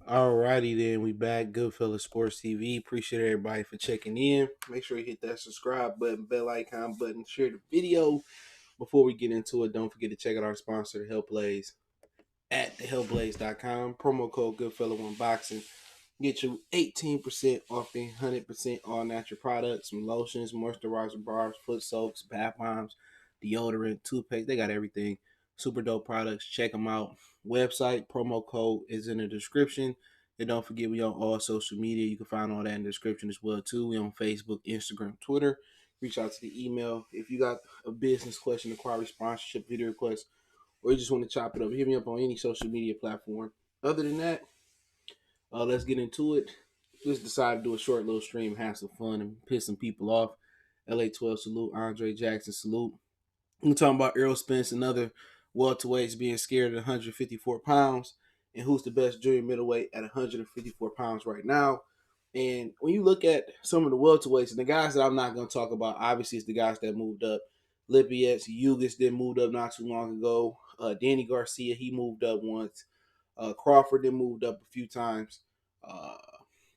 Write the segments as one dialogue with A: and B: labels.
A: Alrighty then, we back. Goodfellas Sports TV. Appreciate everybody for checking in. Make sure you hit that subscribe button, bell icon button, share the video. Before we get into it, don't forget to check out our sponsor, The Help Blaze, at thehelpblaze.com. Promo code Goodfella1Boxing. Get you 18% off the 100% all natural products, some lotions, moisturizer bars, foot soaps, bath bombs, deodorant, toothpaste. They got everything. Super dope products. Check them out. Website, promo code is in the description. And don't forget, we on all social media. You can find all that in the description as well, too. We on Facebook, Instagram, Twitter. Reach out to the email. If you got a business question, inquiry, sponsorship, video request, or you just want to chop it up, hit me up on any social media platform. Other than that, let's get into it. Just decided to do a short little stream, have some fun, and piss some people off. LA 12 salute, Andre Jackson salute. We're talking about Errol Spence and other welterweights being scared at 154 pounds, and who's the best junior middleweight at 154 pounds right now. And when you look at some of the welterweights, and the guys that I'm not going to talk about, obviously it's the guys that moved up. Lipiets, Ugas did moved up not too long ago. Danny Garcia, he moved up once. Crawford then moved up a few times.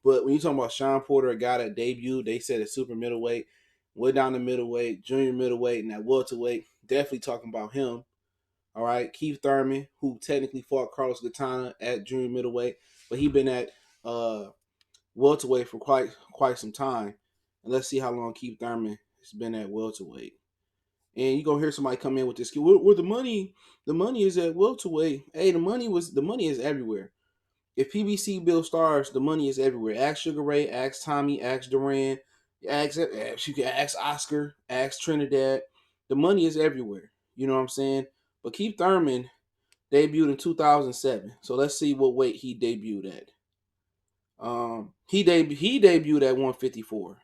A: But when you're talking about Shawn Porter, a guy that debuted, they said at super middleweight, way down to middleweight, junior middleweight, and that welterweight, definitely talking about him. All right, Keith Thurman, who technically fought Carlos Gatana at junior middleweight, but he been at welterweight for quite some time. And let's see how long Keith Thurman has been at welterweight. And you're gonna hear somebody come in with this. Where the money is at welterweight. Hey, the money is everywhere. If PBC builds stars, the money is everywhere. Ask Sugar Ray, ask Tommy, ask Duran, you can ask Oscar, ask Trinidad. The money is everywhere. You know what I'm saying? But Keith Thurman debuted in 2007. So let's see what weight he debuted at. He debuted at 154.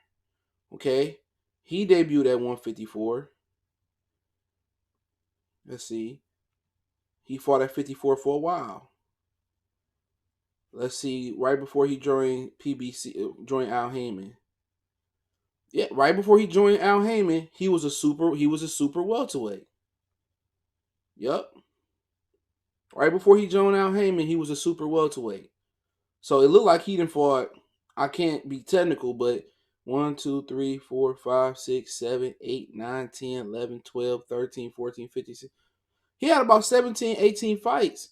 A: Okay, he debuted at 154. Let's see. He fought at 54 for a while. Let's see. Right before he joined joined Al Haymon. Yeah, right before he joined Al Haymon, he was a super welterweight. Yep. Right before he joined Al Haymon, he was a super welterweight. So it looked like he done fought, I can't be technical, but 1, 2, 3, 4, 5, 6, 7, 8, 9, 10, 11, 12, 13, 14, 15, 16. He had about 17, 18 fights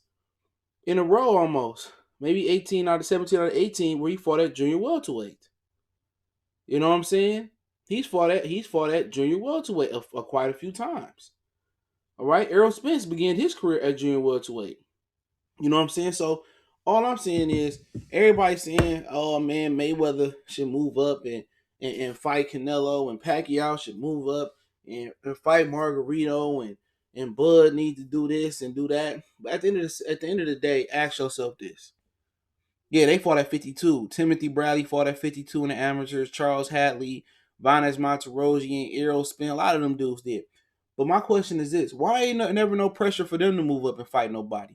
A: in a row almost. Maybe 18 out of 17 out of 18 where he fought at junior welterweight. You know what I'm saying? He's fought at junior welterweight quite a few times. All right, Errol Spence began his career at junior welterweight. You know what I'm saying? So all I'm saying is everybody's saying, "Oh man, Mayweather should move up and fight Canelo, and Pacquiao should move up and fight Margarito, and Bud needs to do this and do that." But at the end of the day, ask yourself this: yeah, they fought at 52. Timothy Bradley fought at 52 in the amateurs. Charles Hadley, Vanez Monterosian, Errol Spence, a lot of them dudes did. But my question is this: why ain't never no pressure for them to move up and fight nobody?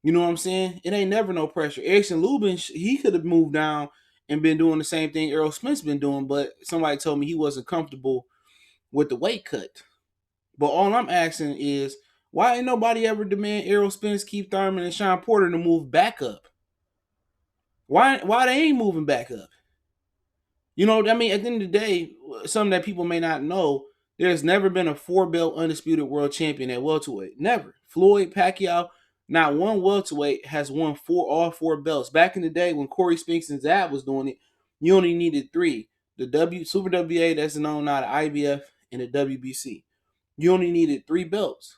A: You know what I'm saying? It ain't never no pressure. Erickson Lubin, he could have moved down and been doing the same thing Errol Spence been doing, but somebody told me he wasn't comfortable with the weight cut. But all I'm asking is, why ain't nobody ever demand Errol Spence, Keith Thurman, and Shawn Porter to move back up? Why they ain't moving back up? You know what I mean? At the end of the day, something that people may not know, there's never been a 4-belt undisputed world champion at welterweight. Never. Floyd, Pacquiao, not one welterweight has won all four belts. Back in the day when Corey Spinks and Zab was doing it, you only needed 3. The Super WA, that's known now, the IBF, and the WBC. You only needed 3 belts.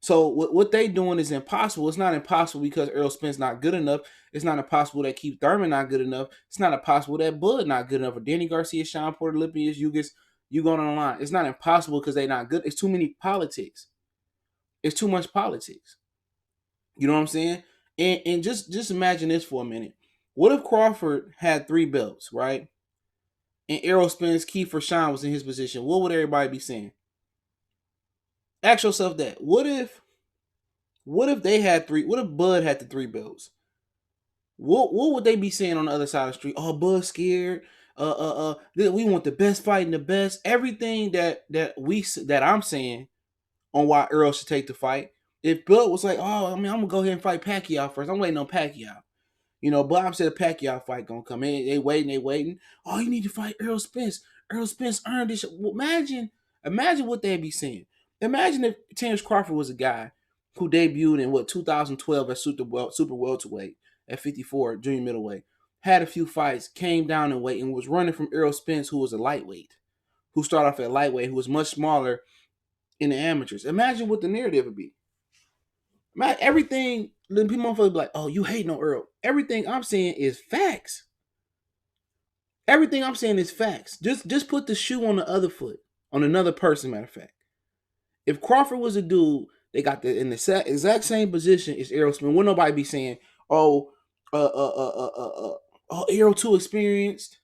A: So what they doing is impossible. It's not impossible because Errol Spence not good enough. It's not impossible that Keith Thurman not good enough. It's not impossible that Bud not good enough. Or Danny Garcia, Shawn Porter, Lipius, you going on the line. It's not impossible because they not good. It's too many politics. It's too much politics. You know what I'm saying? And just imagine this for a minute. What if Crawford had 3 belts, right? And Errol Spence, Keith, or Shawn was in his position. What would everybody be saying? Ask yourself that. What if they had 3? What if Bud had the 3 belts? What would they be saying on the other side of the street? Oh, Bud's scared. We want the best fight and the best. Everything that I'm saying on why Errol should take the fight. If Bud was like, oh, I mean, I'm gonna go ahead and fight Pacquiao first. I'm waiting on Pacquiao. You know, Bob said a Pacquiao fight gonna come in. They waiting. Oh, you need to fight Errol Spence. Errol Spence earned this. Well, imagine what they'd be saying. Imagine if Terrence Crawford was a guy who debuted in 2012 at super welterweight at 54, junior middleweight, had a few fights, came down in weight, and was running from Errol Spence, who was a lightweight, who started off at lightweight, who was much smaller in the amateurs. Imagine what the narrative would be. Man, everything, then people be like, oh, you hating on Earl. Everything I'm saying is facts. Everything I'm saying is facts. Just put the shoe on the other foot, on another person, matter of fact. If Crawford was a dude, they got in the exact same position as Errol Spence, would nobody be saying, oh, Errol too experienced.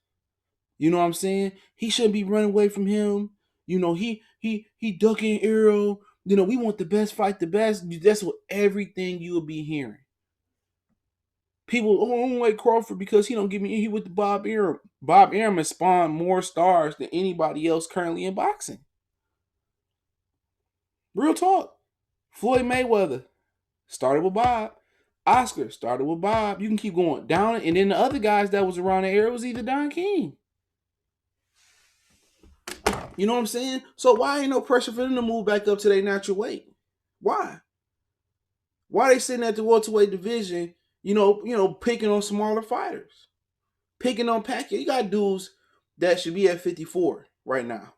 A: You know what I'm saying? He shouldn't be running away from him. You know, he ducking Errol. You know, we want the best fight, the best. That's what everything you will be hearing. People, I don't like Crawford because he don't give me he with the Bob Arum. Bob Arum has spawned more stars than anybody else currently in boxing. Real talk. Floyd Mayweather started with Bob. Oscar started with Bob. You can keep going down, and then the other guys that was around the area was either Don King. You know what I'm saying? So why ain't no pressure for them to move back up to their natural weight? Why? Why they sitting at the welterweight division? You know, picking on smaller fighters, picking on Pacquiao. You got dudes that should be at 54 right now.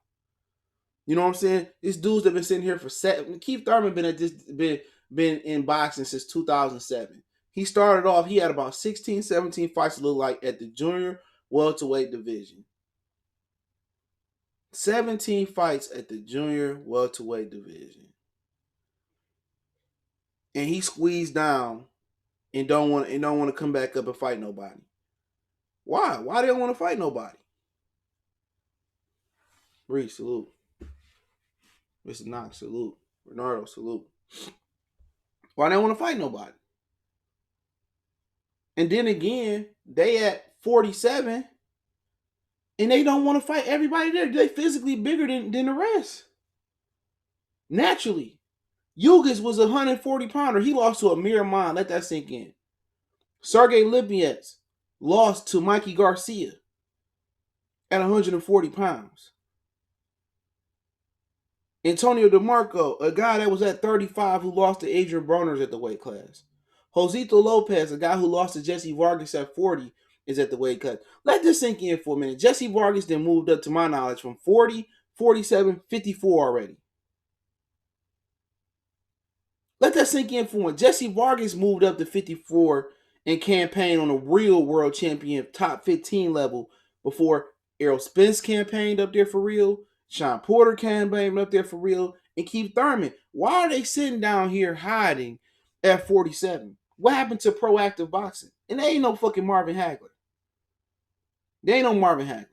A: You know what I'm saying? These dudes that been sitting here for Keith Thurman been in boxing since 2007. He started off, he had about 16, 17 fights to look like at the junior welterweight division. 17 fights at the junior welterweight division. And he squeezed down and don't want to come back up and fight nobody. Why? Why they don't want to fight nobody? Reese, salute. Mr. Knox, salute. Bernardo, salute. Why they don't want to fight nobody? And then again, they at 47 and they don't want to fight everybody there. They physically bigger than the rest. Naturally. Yugas was a 140-pounder. He lost to Amir Khan. Let that sink in. Sergey Lipinets lost to Mikey Garcia at 140 pounds. Antonio DeMarco, a guy that was at 35 who lost to Adrian Broners at the weight class. Josito Lopez, a guy who lost to Jesse Vargas at 40, is at the weight class. Let this sink in for a minute. Jesse Vargas then moved up, to my knowledge, from 40, 47, 54 already. Let that sink in for one. Jesse Vargas moved up to 54 and campaigned on a real world champion top 15 level before Errol Spence campaigned up there for real. Shawn Porter campaigned up there for real. And Keith Thurman. Why are they sitting down here hiding at 47? What happened to proactive boxing? And they ain't no fucking Marvin Hagler. They ain't no Marvin Hagler.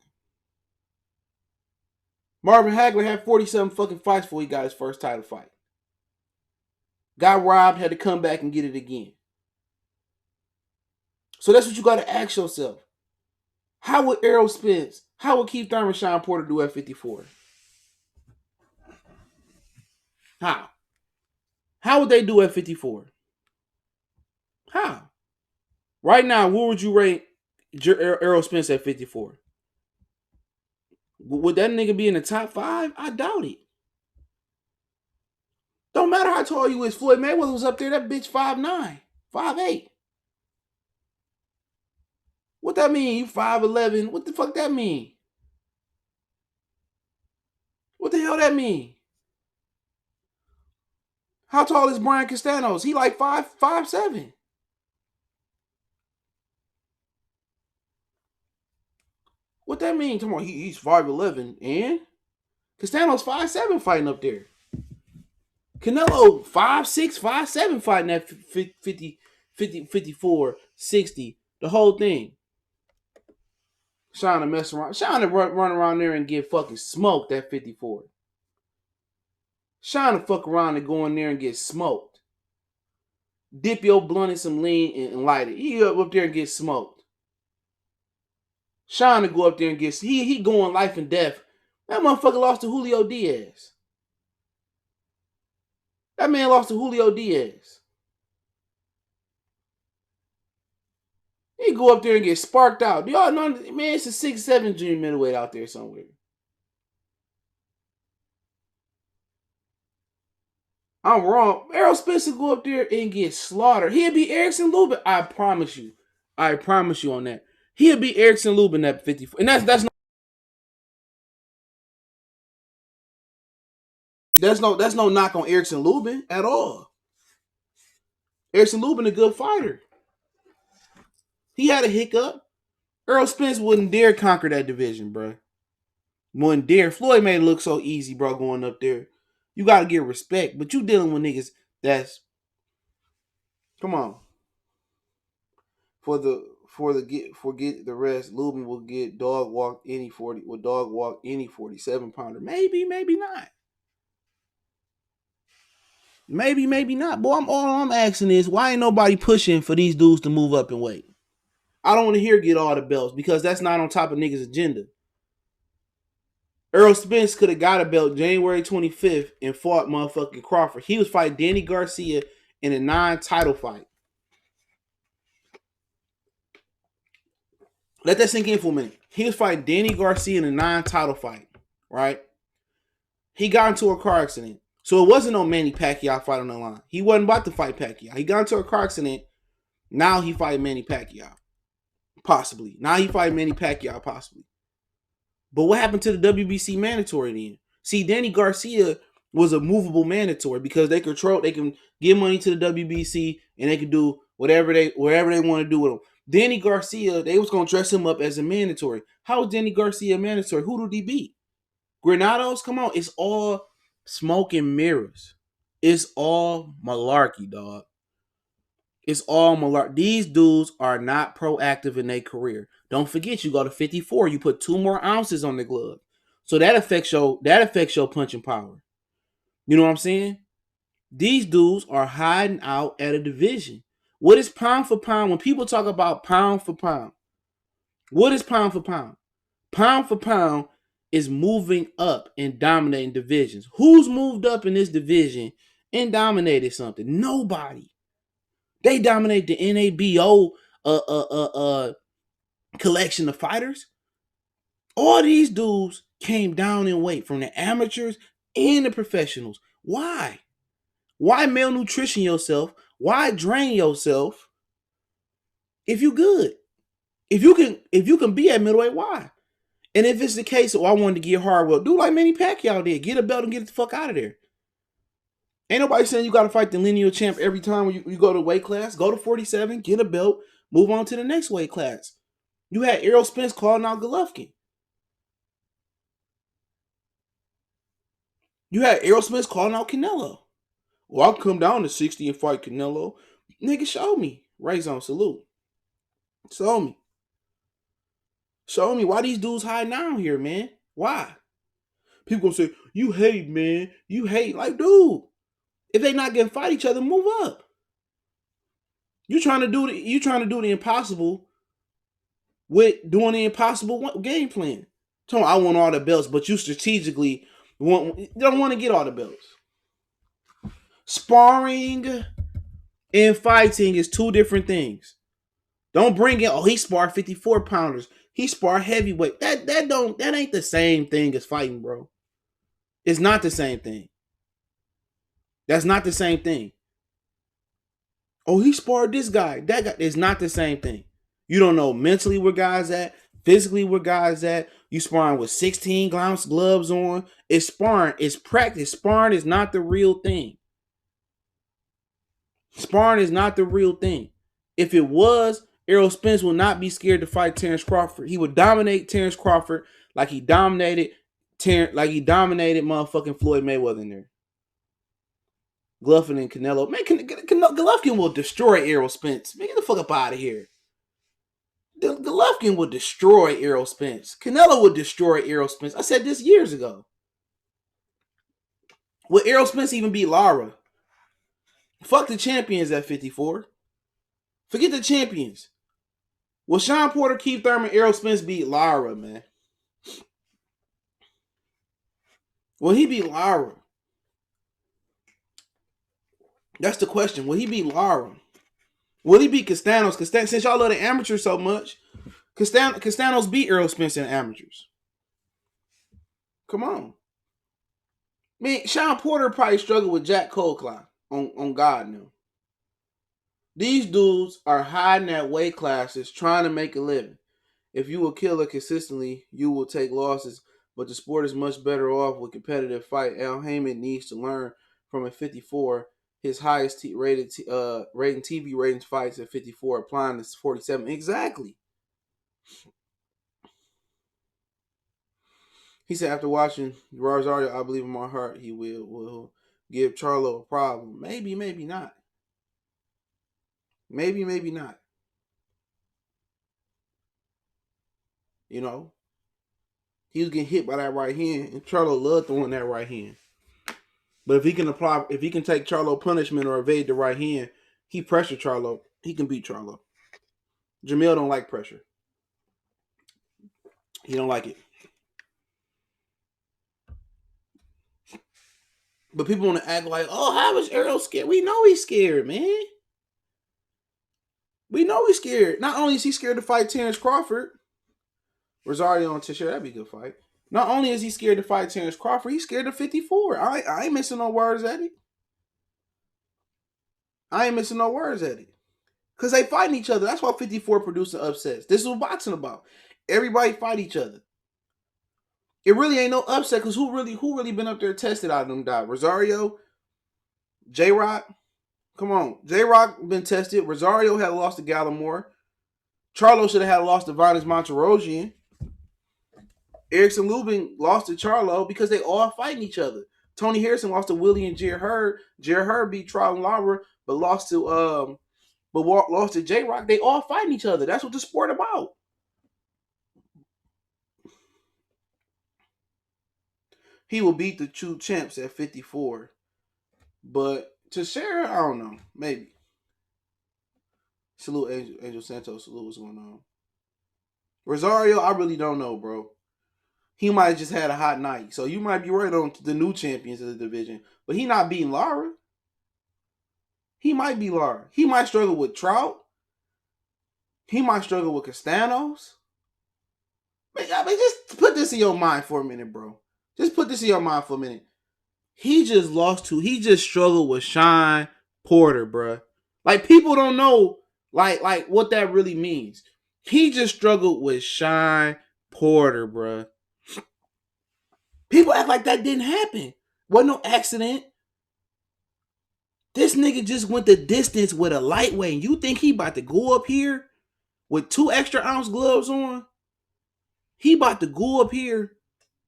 A: Marvin Hagler had 47 fucking fights before he got his first title fight. Got robbed, had to come back and get it again. So that's what you got to ask yourself. How would Errol Spence, how would Keith Thurman, Shawn Porter do at 54? How? How would they do at 54? How? Right now, what would you rate Errol Spence at 54? Would that nigga be in the top 5? I doubt it. Don't matter how tall you is. Floyd Mayweather was up there. That bitch 5'9", 5'8". What that mean? You 5'11". What the fuck that mean? What the hell that mean? How tall is Brian Castano? He like 5'7". What that mean? Come on, he's 5'11", and Castano's 5'7" fighting up there. Canelo 5'6", 5'7" fighting at 50, 54, 60, the whole thing. Trying to mess around. Trying to run around there and get fucking smoked at 54. Trying to fuck around and go in there and get smoked. Dip your blunt in some lean and light it. He up there and get smoked. Trying to go up there and get... He going life and death. That motherfucker lost to Julio Diaz. That man lost to Julio Diaz. He go up there and get sparked out. Do y'all know, man, it's a 6'7" junior middleweight out there somewhere. I'm wrong. Errol Spence will go up there and get slaughtered. He'll be Erickson Lubin. I promise you. I promise you on that. He'll be Erickson Lubin at 54. And that's no knock on Erickson Lubin at all. Erickson Lubin a good fighter. He had a hiccup. Errol Spence wouldn't dare conquer that division, bro. Wouldn't dare. Floyd made it look so easy, bro, going up there. You got to get respect, but you dealing with niggas that's, come on. Forget the rest. Lubin will get dog walk any 47 pounder. Maybe not. Maybe not. Boy, all I'm asking is, why ain't nobody pushing for these dudes to move up in weight? I don't want to hear get all the belts because that's not on top of niggas' agenda. Errol Spence could have got a belt January 25th and fought motherfucking Crawford. He was fighting Danny Garcia in a non-title fight. Let that sink in for a minute. He was fighting Danny Garcia in a non-title fight, right? He got into a car accident. So it wasn't no Manny Pacquiao fight on the line. He wasn't about to fight Pacquiao. He got into a car accident. Now he fight Manny Pacquiao. Possibly. Now he fight Manny Pacquiao, possibly. But what happened to the WBC mandatory then? See, Danny Garcia was a movable mandatory because they can give money to the WBC and they can do whatever they want to do with him. Danny Garcia, they was going to dress him up as a mandatory. How is Danny Garcia mandatory? Who did he beat? Granados? Come on. It's all smoke and mirrors. It's all malarkey, dog. It's all malarkey. These dudes are not proactive in their career. Don't forget, you go to 54, you put 2 more ounces on the glove. So that affects your punching power. You know what I'm saying? These dudes are hiding out at a division. What is pound for pound? When people talk about pound for pound, what is pound for pound? Pound for pound is moving up and dominating divisions. Who's moved up in this division and dominated something? Nobody. They dominate the NABO collection of fighters. All these dudes came down in weight from the amateurs and the professionals. Why? Why malnutrition yourself? Why drain yourself if you good? If you can be at middleweight, why? And if it's the case, I wanted to get hard, well, do like Manny Pacquiao did. Get a belt and get the fuck out of there. Ain't nobody saying you got to fight the lineal champ every time you go to weight class. Go to 47, get a belt, move on to the next weight class. You had Errol Spence calling out Golovkin. You had Errol Spence calling out Canelo. Well, I'll come down to 60 and fight Canelo. Nigga, show me. Raise on salute. Show me. Show me why these dudes hiding out here, man. Why? People gonna say, you hate, man. You hate. Like, dude, if they not gonna fight each other, move up. You trying to do the impossible with doing the impossible game plan. Tell me, I want all the belts, but you strategically don't want to get all the belts. Sparring and fighting is 2 different things. Don't bring in, he sparred 54 pounders. He sparred heavyweight. That ain't the same thing as fighting, bro. It's not the same thing. That's not the same thing. Oh, he sparred this guy. That guy is not the same thing. You don't know mentally where guys at, physically where guys at. You sparring with 16-ounce gloves on. It's sparring. It's practice. Sparring is not the real thing. Sparring is not the real thing. If it was, Errol Spence will not be scared to fight Terrence Crawford. He would dominate Terrence Crawford like he dominated motherfucking Floyd Mayweather in there. Golovkin and Canelo. Man, Golovkin will destroy Errol Spence. Man, get the fuck up out of here. Golovkin would destroy Errol Spence. Canelo would destroy Errol Spence. I said this years ago. Would Errol Spence even beat Lara? Fuck the champions at 54. Forget the champions. Will Shawn Porter, Keith Thurman, Errol Spence beat Lara, man? Will he beat Lara? That's the question. Will he beat Lara? Will he beat Castanos? Since y'all love the amateurs so much, Castanos beat Errol Spence in amateurs. Come on. I mean, Sean Porter probably struggled with Jack Coldclough on God now. These dudes are hiding at weight classes trying to make a living. If you will kill it consistently, you will take losses, but the sport is much better off with competitive fight. Al Haymon needs to learn from a 54. His highest rating TV ratings fights at 54, applying to 47. Exactly. He said after watching Rosario, I believe in my heart he will give Charlo a problem. Maybe, maybe not. Maybe, maybe not. You know, he was getting hit by that right hand, and Charlo loved throwing that right hand. But if he can take Charlo punishment or evade the right hand, he pressured Charlo. He can beat Charlo. Jermell don't like pressure. He don't like it. But people want to act like, oh, how is Errol scared? We know he's scared, man. We know he's scared. Not only is he scared to fight Terrence Crawford, Rosario and Teixeira, that'd be a good fight. Not only is he scared to fight Terrence Crawford, he's scared of 54. I ain't missing no words at it. Because they fighting each other. That's why 54 producing upsets. This is what boxing about. Everybody fight each other. It really ain't no upset because who really been up there tested out of them guys? Rosario, J-Rock. Come on. J-Rock been tested. Rosario had lost to Gallimore. Charlo should have had lost to Vinas Monterosian. Erickson Lubin lost to Charlo because they all fighting each other. Tony Harrison lost to Willie and Jarrett Hurd. Jarrett Hurd beat Trout and Lara, but lost to J-Rock. They all fighting each other. That's what the sport about. He will beat the true champs at 54. But Teixeira, I don't know. Maybe. Salute Angel Santos. Salute what's going on. Rosario, I really don't know, bro. He might have just had a hot night. So you might be right on the new champions of the division. But he not beating Lara. He might be Lara. He might struggle with Trout. He might struggle with Castanos. I mean, just put this in your mind for a minute, bro. Just put this in your mind for a minute. He just struggled with Sean Porter, bro. Like, people don't know, like what that really means. He just struggled with Sean Porter, bro. People act like that didn't happen. Wasn't no accident. This nigga just went the distance with a lightweight. And you think he about to go up here with 2 extra ounce gloves on? He about to go up here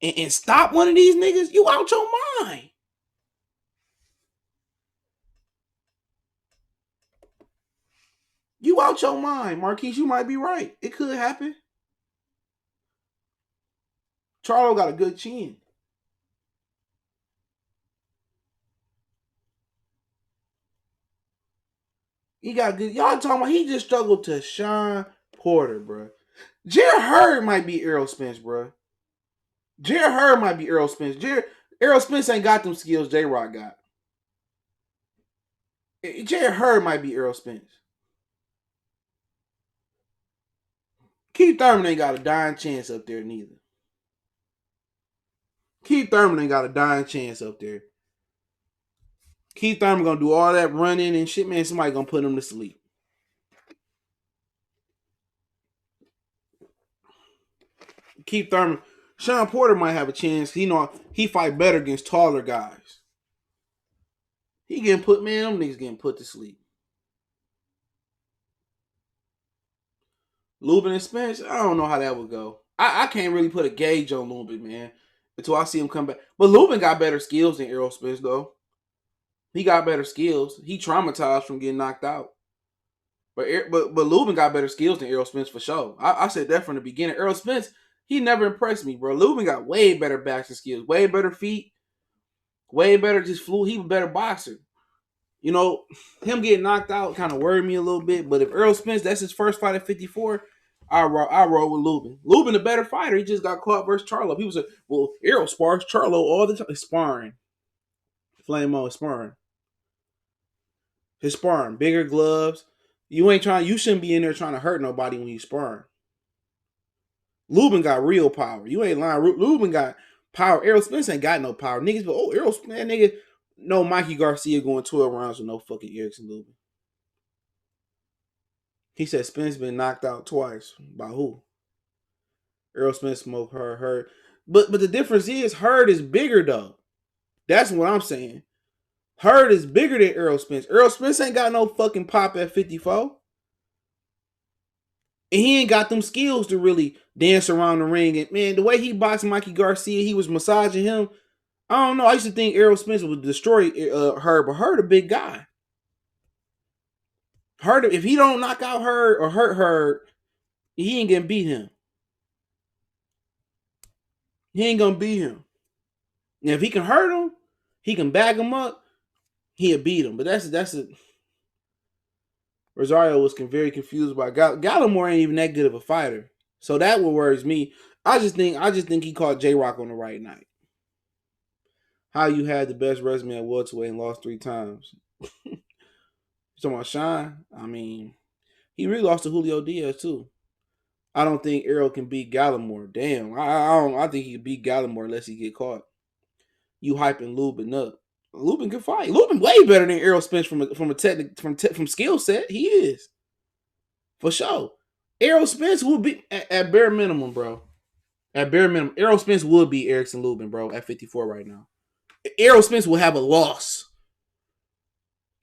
A: and stop one of these niggas? You out your mind. You out your mind, Marquise. You might be right. It could happen. Charlo got a good chin. He got good. Y'all talking about he just struggled to Sean Porter, bro. Jarrett Hurd might be Errol Spence, bro. Jarrett Hurd might be Errol Spence. Errol Spence ain't got them skills J-Rock got. Jarrett Hurd might be Errol Spence. Keith Thurman ain't got a dying chance up there neither. Keith Thurman ain't got a dying chance up there. Keith Thurman gonna do all that running and shit, man. Somebody gonna put him to sleep. Keith Thurman, Sean Porter might have a chance. He fight better against taller guys. He getting put, man. Them niggas getting put to sleep. Lubin and Spence, I don't know how that would go. I can't really put a gauge on Lubin, man, until I see him come back. But Lubin got better skills than Errol Spence, though. He got better skills. He traumatized from getting knocked out. But Lubin got better skills than Errol Spence for sure. I said that from the beginning. Errol Spence, he never impressed me, bro. Lubin got way better boxing skills, way better feet, way better just flew. He was a better boxer. You know, him getting knocked out kind of worried me a little bit. But if Errol Spence, that's his first fight at 54, I roll with Lubin. Lubin a better fighter. He just got caught versus Charlo. People say, well, Errol spars Charlo all the time. Sparring. Flame on sparring. His sparring. Bigger gloves. You shouldn't be in there trying to hurt nobody when you sparring. Lubin got real power. You ain't lying. Lubin got power. Errol Spence ain't got no power. Niggas, but Errol Spence, nigga, no Mikey Garcia going 12 rounds with no fucking Erickson Lubin. He said Spence been knocked out twice. By who? Errol Spence smoked Hurd. But the difference is Hurd is bigger though. That's what I'm saying. Hurd is bigger than Errol Spence. Errol Spence ain't got no fucking pop at 54. And he ain't got them skills to really dance around the ring. And man, the way he boxed Mikey Garcia, he was massaging him. I don't know. I used to think Errol Spence would destroy Hurd, but Hurd a big guy. Hurd, if he don't knock out Hurd or hurt Hurd, he ain't gonna beat him. He ain't gonna beat him. And if he can hurt him, he can bag him up, he'll beat him. But that's a Rosario was very confused by Gallimore ain't even that good of a fighter. So that what worries me. I just think he caught J-Rock on the right night. How you had the best resume at welterweight and lost 3 times. You talking about Shawn? I mean, he really lost to Julio Diaz too. I don't think Errol can beat Gallimore. Damn, I think he can beat Gallimore unless he get caught. You hyping Lubin up. Lubin can fight. Lubin way better than Errol Spence from skill set. He is. For sure. Errol Spence will be at bare minimum, bro. At bare minimum, Errol Spence would be Erickson Lubin, bro, at 54 right now. Errol Spence will have a loss.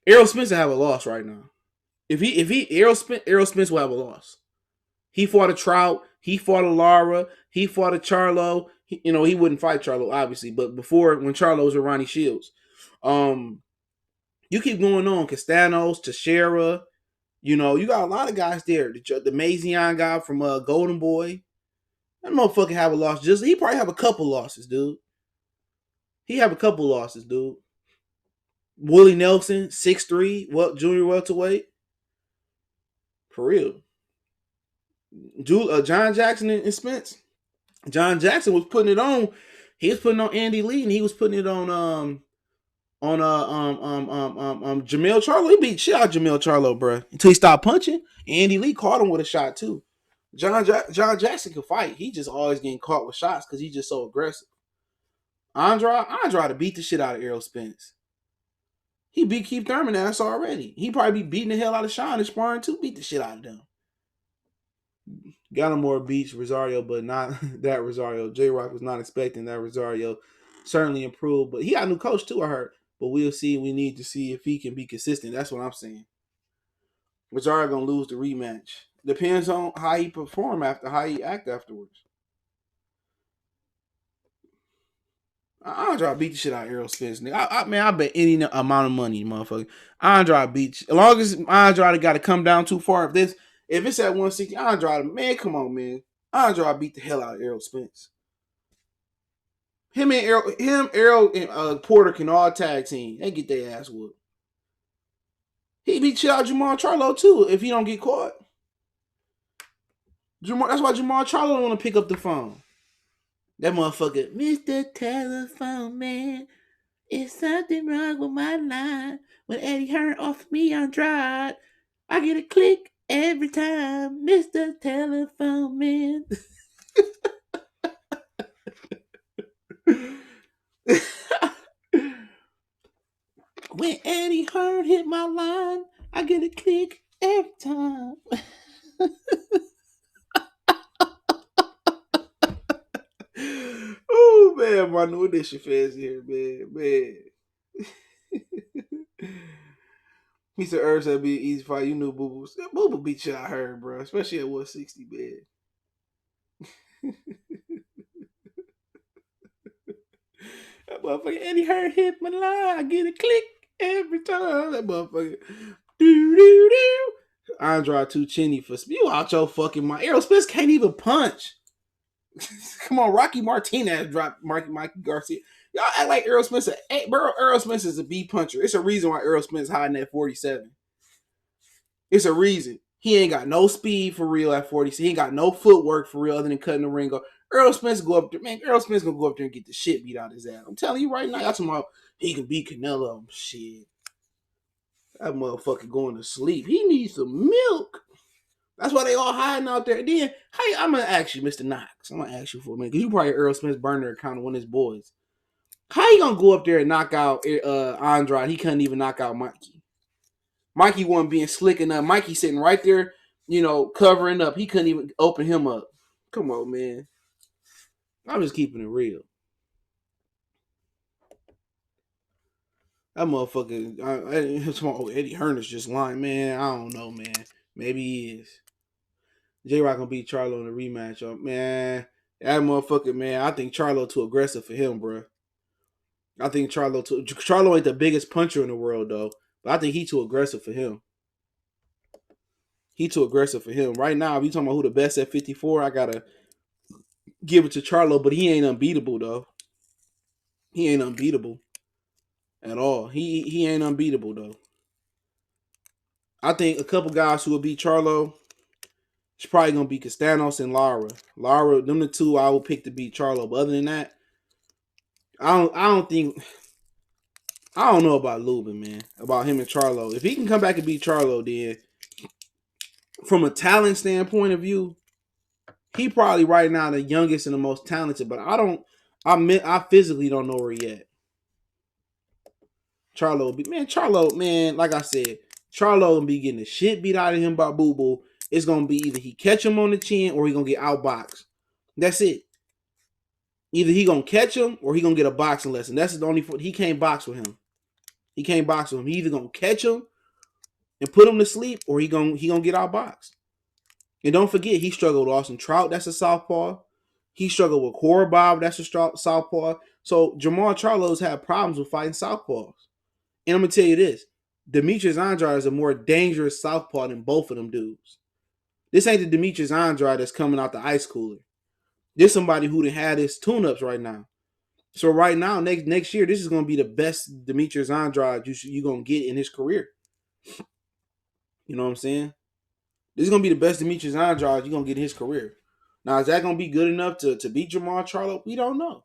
A: Errol Spence will have a loss right now. Errol Spence will have a loss. He fought a Trout. He fought a Lara. He fought a Charlo. He wouldn't fight Charlo, obviously, but before, when Charlo was with Ronnie Shields. You keep going on. Castano, Teixeira. You got a lot of guys there. The Mazion guy from Golden Boy. That motherfucker have a loss. He probably have a couple losses, dude. Willie Nelson, 6'3", junior welterweight. For real. John Jackson and Spence. John Jackson was putting it on. He was putting on Andy Lee, and he was putting it on Jermell Charlo. He beat shit out of Jermell Charlo, bro, until he stopped punching. Andy Lee caught him with a shot too. John Jackson can fight. He just always getting caught with shots because he's just so aggressive. Andrade beat the shit out of Errol Spence. He beat Keith Thurman ass already. He probably be beating the hell out of Shawn and sparring too. Beat the shit out of them. Gallimore beats Rosario, but not that Rosario. J-Rock was not expecting that Rosario. Certainly improved, but he got a new coach too, I heard. But we'll see. We need to see if he can be consistent. That's what I'm saying. Rosario gonna lose the rematch. Depends on how he perform how he act afterwards. Andrade beat the shit out of Errol Spence. I bet any amount of money, motherfucker. Andrade beat. As long as Andrade got to come down too far. If it's at 160, Andrade, man, come on, man. Andrade beat the hell out of Errol Spence. Errol, and Porter can all tag team. They get their ass whooped. He beat shit out of Jermell Charlo too if he don't get caught. That's why Jermell Charlo don't want to pick up the phone. That motherfucker, Mr. Telephone Man, is something wrong with my line? When Eddie Hearn offered me Andrade, I get a click every time, Mr. Telephone Man. When Eddie Hearn hit my line, I get a click every time. Oh man, my new edition fans here, man. He said Hurd said be an easy fight. You knew Boo Boo. Boo Boo beat you out Hurd, bro. Especially at 160, man. That motherfucker Eddie Hearn hit my line. I get a click every time. That motherfucker. Do. Andrade too chinny for you out your fucking mind. Errol Spence can't even punch. Come on, Rocky Martinez dropped Mikey Garcia. Y'all act like Errol Spence. Errol Spence is a B puncher. It's a reason why Errol Spence hiding at 47. It's a reason. He ain't got no speed for real at 46. He ain't got no footwork for real other than cutting the ring off. Errol Spence go up there, man. Errol Spence gonna go up there and get the shit beat out of his ass. I'm telling you right now, y'all talking about he can beat Canelo. Shit. That motherfucker going to sleep. He needs some milk. That's why they all hiding out there. Then, hey, I'm gonna ask you, Mr. Knox. I'm gonna ask you for a minute because you probably Errol Spence burner account of one of his boys. How you gonna go up there and knock out Andrade? He couldn't even knock out Mikey. Mikey wasn't being slick enough. Mikey sitting right there, covering up. He couldn't even open him up. Come on, man. I'm just keeping it real. That motherfucker, Eddie Hearn is just lying, man. I don't know, man. Maybe he is. J-Rock gonna beat Charlo in the rematch, man. That motherfucker, man. I think Charlo too aggressive for him, bro. I think Charlo ain't the biggest puncher in the world, though. But I think he too aggressive for him. He too aggressive for him. Right now, if you talking about who the best at 54, I gotta give it to Charlo, but he ain't unbeatable, though. He ain't unbeatable at all. He ain't unbeatable, though. I think a couple guys who will beat Charlo, it's probably gonna be Castano and Lara. Lara, them the two I would pick to beat Charlo. But other than that, I don't know about Lubin, man. About him and Charlo. If he can come back and beat Charlo, then from a talent standpoint of view, he probably right now the youngest and the most talented. But I physically don't know where he at. Charlo, man, like I said, Charlo gonna be getting the shit beat out of him by Boo Boo. It's gonna be either he catch him on the chin or he gonna get outboxed. That's it. Either he gonna catch him or he gonna get a boxing lesson. That's the only he can't box with him. He can't box with him. He either gonna catch him and put him to sleep or he gonna get outboxed. And don't forget, he struggled with Austin Trout. That's a southpaw. He struggled with Bob. That's a southpaw. So Jermell Charlo's had problems with fighting southpaws. And I'm gonna tell you this: Demetrius Andrade is a more dangerous southpaw than both of them dudes. This ain't the Demetrius Andrade that's coming out the ice cooler. This somebody who done had his tune-ups right now. So right now, next year, this is gonna be the best Demetrius Andrade you're gonna get in his career. You know what I'm saying? This is gonna be the best Demetrius Andrade you're gonna get in his career. Now, is that gonna be good enough to beat Jermell Charlo? We don't know.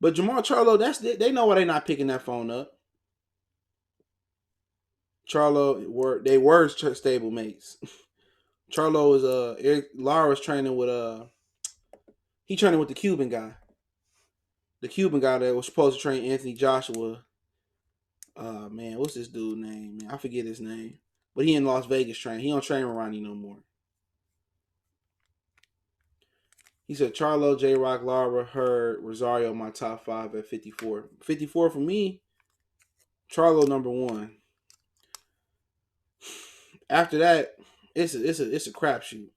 A: But Jermell Charlo, they know why they're not picking that phone up. Charlo they were stable mates. Charlo is Lara's training with he training with the Cuban guy. The Cuban guy that was supposed to train Anthony Joshua. Man, what's this dude's name? Man, I forget his name. But he in Las Vegas training. He don't train with Ronnie no more. He said Charlo, J-Rock, Lara, Hurd, Rosario, my top 5 at 54. 54 for me, Charlo number 1. After that, it's a crapshoot.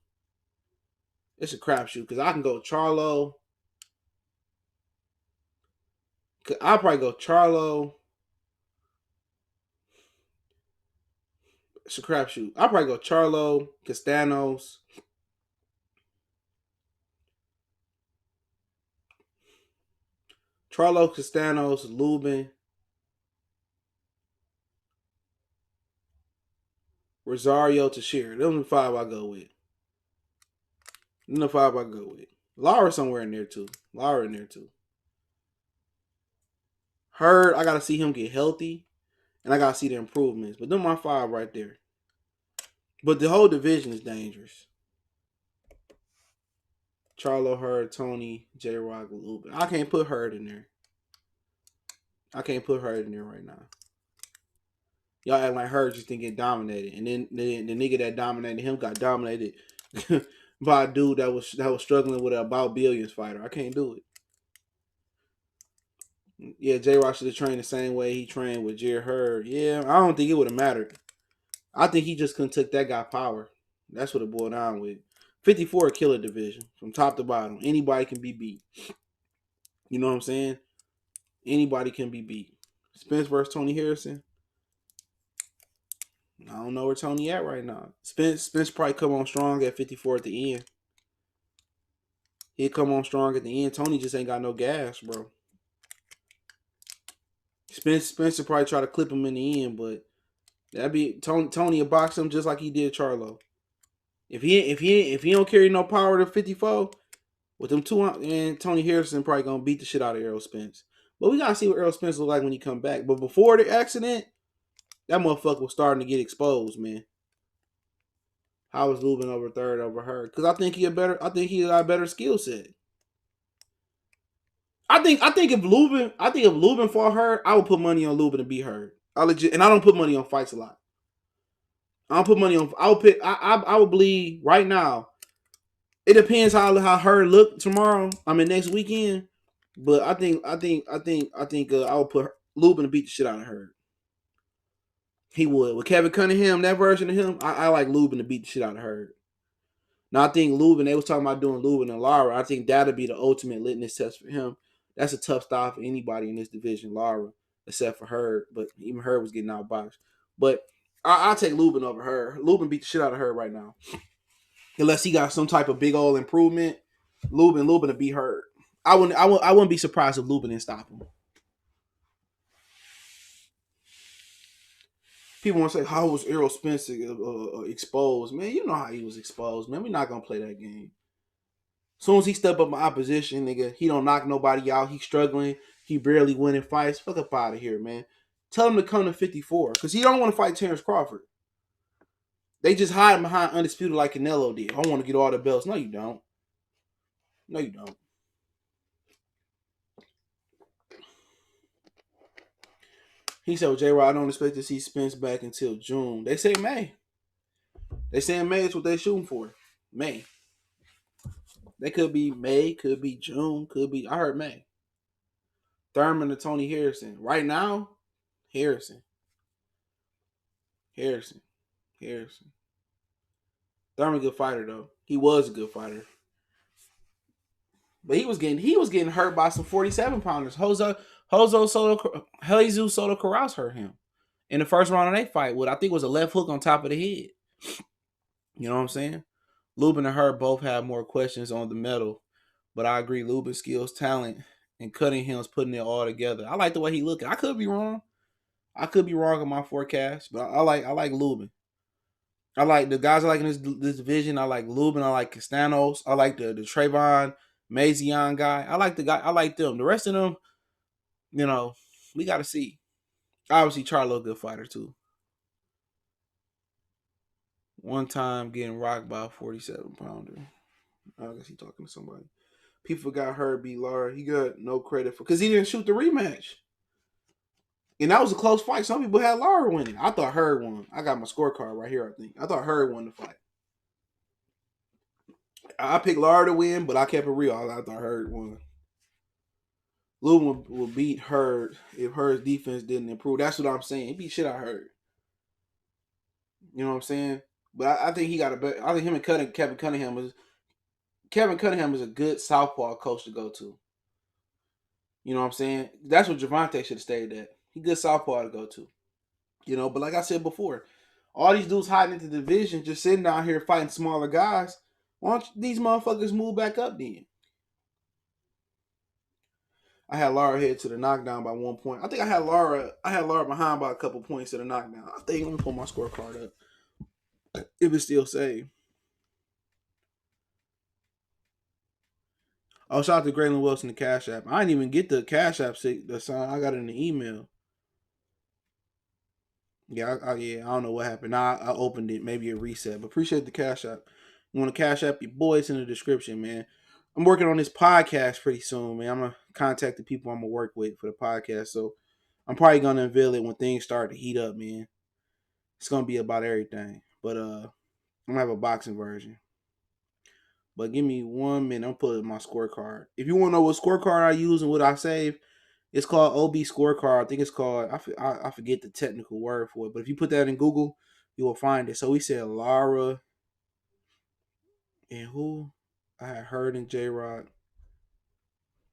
A: It's a crapshoot because I can go Charlo. I'll probably go Charlo. It's a crapshoot. I'll probably go Charlo, Castanos. Charlo, Castanos, Lubin, Rosario, Teixeira. Those are the 5 I go with. Lara somewhere in there too. Hurd, I gotta see him get healthy, and I gotta see the improvements. But them my 5 right there. But the whole division is dangerous. Charlo, Hurd, Tony, J-Rock, Lubin. I can't put Hurd in there. Right now. Y'all act like Hurd just didn't get dominated, and then the nigga that dominated him got dominated by a dude that was struggling with a about billions fighter. I can't do it. Yeah, J-Rock should have trained the same way he trained with Jarrett Hurd. Yeah, I don't think it would have mattered. I think he just couldn't take that guy power. That's what it boiled down with. 54 killer division from top to bottom. Anybody can be beat. You know what I'm saying? Anybody can be beat. Spence versus Tony Harrison. I don't know where Tony at right now. Spence probably come on strong at 54 at the end. He'll come on strong at the end. Tony just ain't got no gas, bro. Spence will probably try to clip him in the end, but that'd be Tony will box him just like he did Charlo. If he don't carry no power to 54, with them 2, and Tony Harrison probably gonna beat the shit out of Errol Spence. But we gotta see what Errol Spence look like when he come back. But before the accident, That motherfucker was starting to get exposed, man. How was Lubin over third over Hurd? Because I think he got a better skill set. I think if Lubin fought Hurd, I would put money on Lubin to beat Hurd. And I don't put money on fights a lot. I don't put money on. I would believe right now. It depends how Hurd look tomorrow. Next weekend. But I would put Lubin to beat the shit out of Hurd. He would. With Kevin Cunningham, that version of him, I like Lubin to beat the shit out of Hurd. Now I think Lubin, they was talking about doing Lubin and Lara. I think that'll be the ultimate litmus test for him. That's a tough stop for anybody in this division, Lara, except for Hurd. But even Hurd was getting outboxed. But I'll take Lubin over Hurd. Lubin beat the shit out of Hurd right now. Unless he got some type of big old improvement, Lubin to beat Hurd. I wouldn't be surprised if Lubin didn't stop him. People want to say, how was Errol Spence exposed? Man, you know how he was exposed, man. We're not going to play that game. As soon as he step up my opposition, nigga, he don't knock nobody out. He struggling. He barely winning fights. Fuck up out of here, man. Tell him to come to 54 because he don't want to fight Terrence Crawford. They just hide behind Undisputed like Canelo did. I want to get all the belts. No, you don't. No, you don't. He said, well, J-Rod, I don't expect to see Spence back until June. They say May. They saying May is what they shooting for. May. They could be May, could be June, could be, I heard May. Thurman to Tony Harrison. Right now, Harrison. Thurman a good fighter though. He was a good fighter. But he was getting hurt by some 47-pounders. Jesus Soto Corrales hurt him in the first round of that fight with I think it was a left hook on top of the head. You know what I'm saying? Lubin and Hurd both have more questions on the medal, but I agree Lubin's skills, talent, and Cunningham's putting it all together. I like the way he looking. I could be wrong. I could be wrong in my forecast, but I like Lubin. I like the guys I like in this division. I like Lubin. I like Castano. I like the Trayvon Mazion guy. I like them. The rest of them, you know, we got to see. Obviously, Charlo a good fighter too. One time getting rocked by a 47-pounder. I guess he talking to somebody. People got Hurd beat Lara. He got no credit for because he didn't shoot the rematch. And that was a close fight. Some people had Lara winning. I thought Hurd won. I got my scorecard right here, I think. I thought Hurd won the fight. I picked Lara to win, but I kept it real. I thought Hurd won. Lubin will beat Hurd if Hurd's defense didn't improve. That's what I'm saying. He beat shit out of Hurd. You know what I'm saying? But I think he got a better. I think him and Kevin Cunningham is a good southpaw coach to go to. You know what I'm saying? That's what Gervonta should have stayed at. He good southpaw to go to. You know, but like I said before, all these dudes hiding into the division, just sitting down here fighting smaller guys. Why don't these motherfuckers move back up then? I had Lara head to the knockdown by 1 point. I think I had Lara behind by a couple points to the knockdown. I think I'm gonna pull my scorecard up. If it's still saved. Oh, shout out to Graylin Wilson, the Cash App. I didn't even get the Cash App the sign. I got it in the email. Yeah, I don't know what happened. I opened it. Maybe it reset. But appreciate the Cash App. You want to Cash App your boy? It's in the description, man. I'm working on this podcast pretty soon, man. I'm going to contact the people I'm going to work with for the podcast. So I'm probably going to unveil it when things start to heat up, man. It's going to be about everything. But I'm going to have a boxing version. But give me 1 minute. I'm putting my scorecard. If you want to know what scorecard I use and what I save, it's called OB Scorecard. I think it's called, I forget the technical word for it. But if you put that in Google, you will find it. So we said Lara and who? I had Hurd and J-Rod.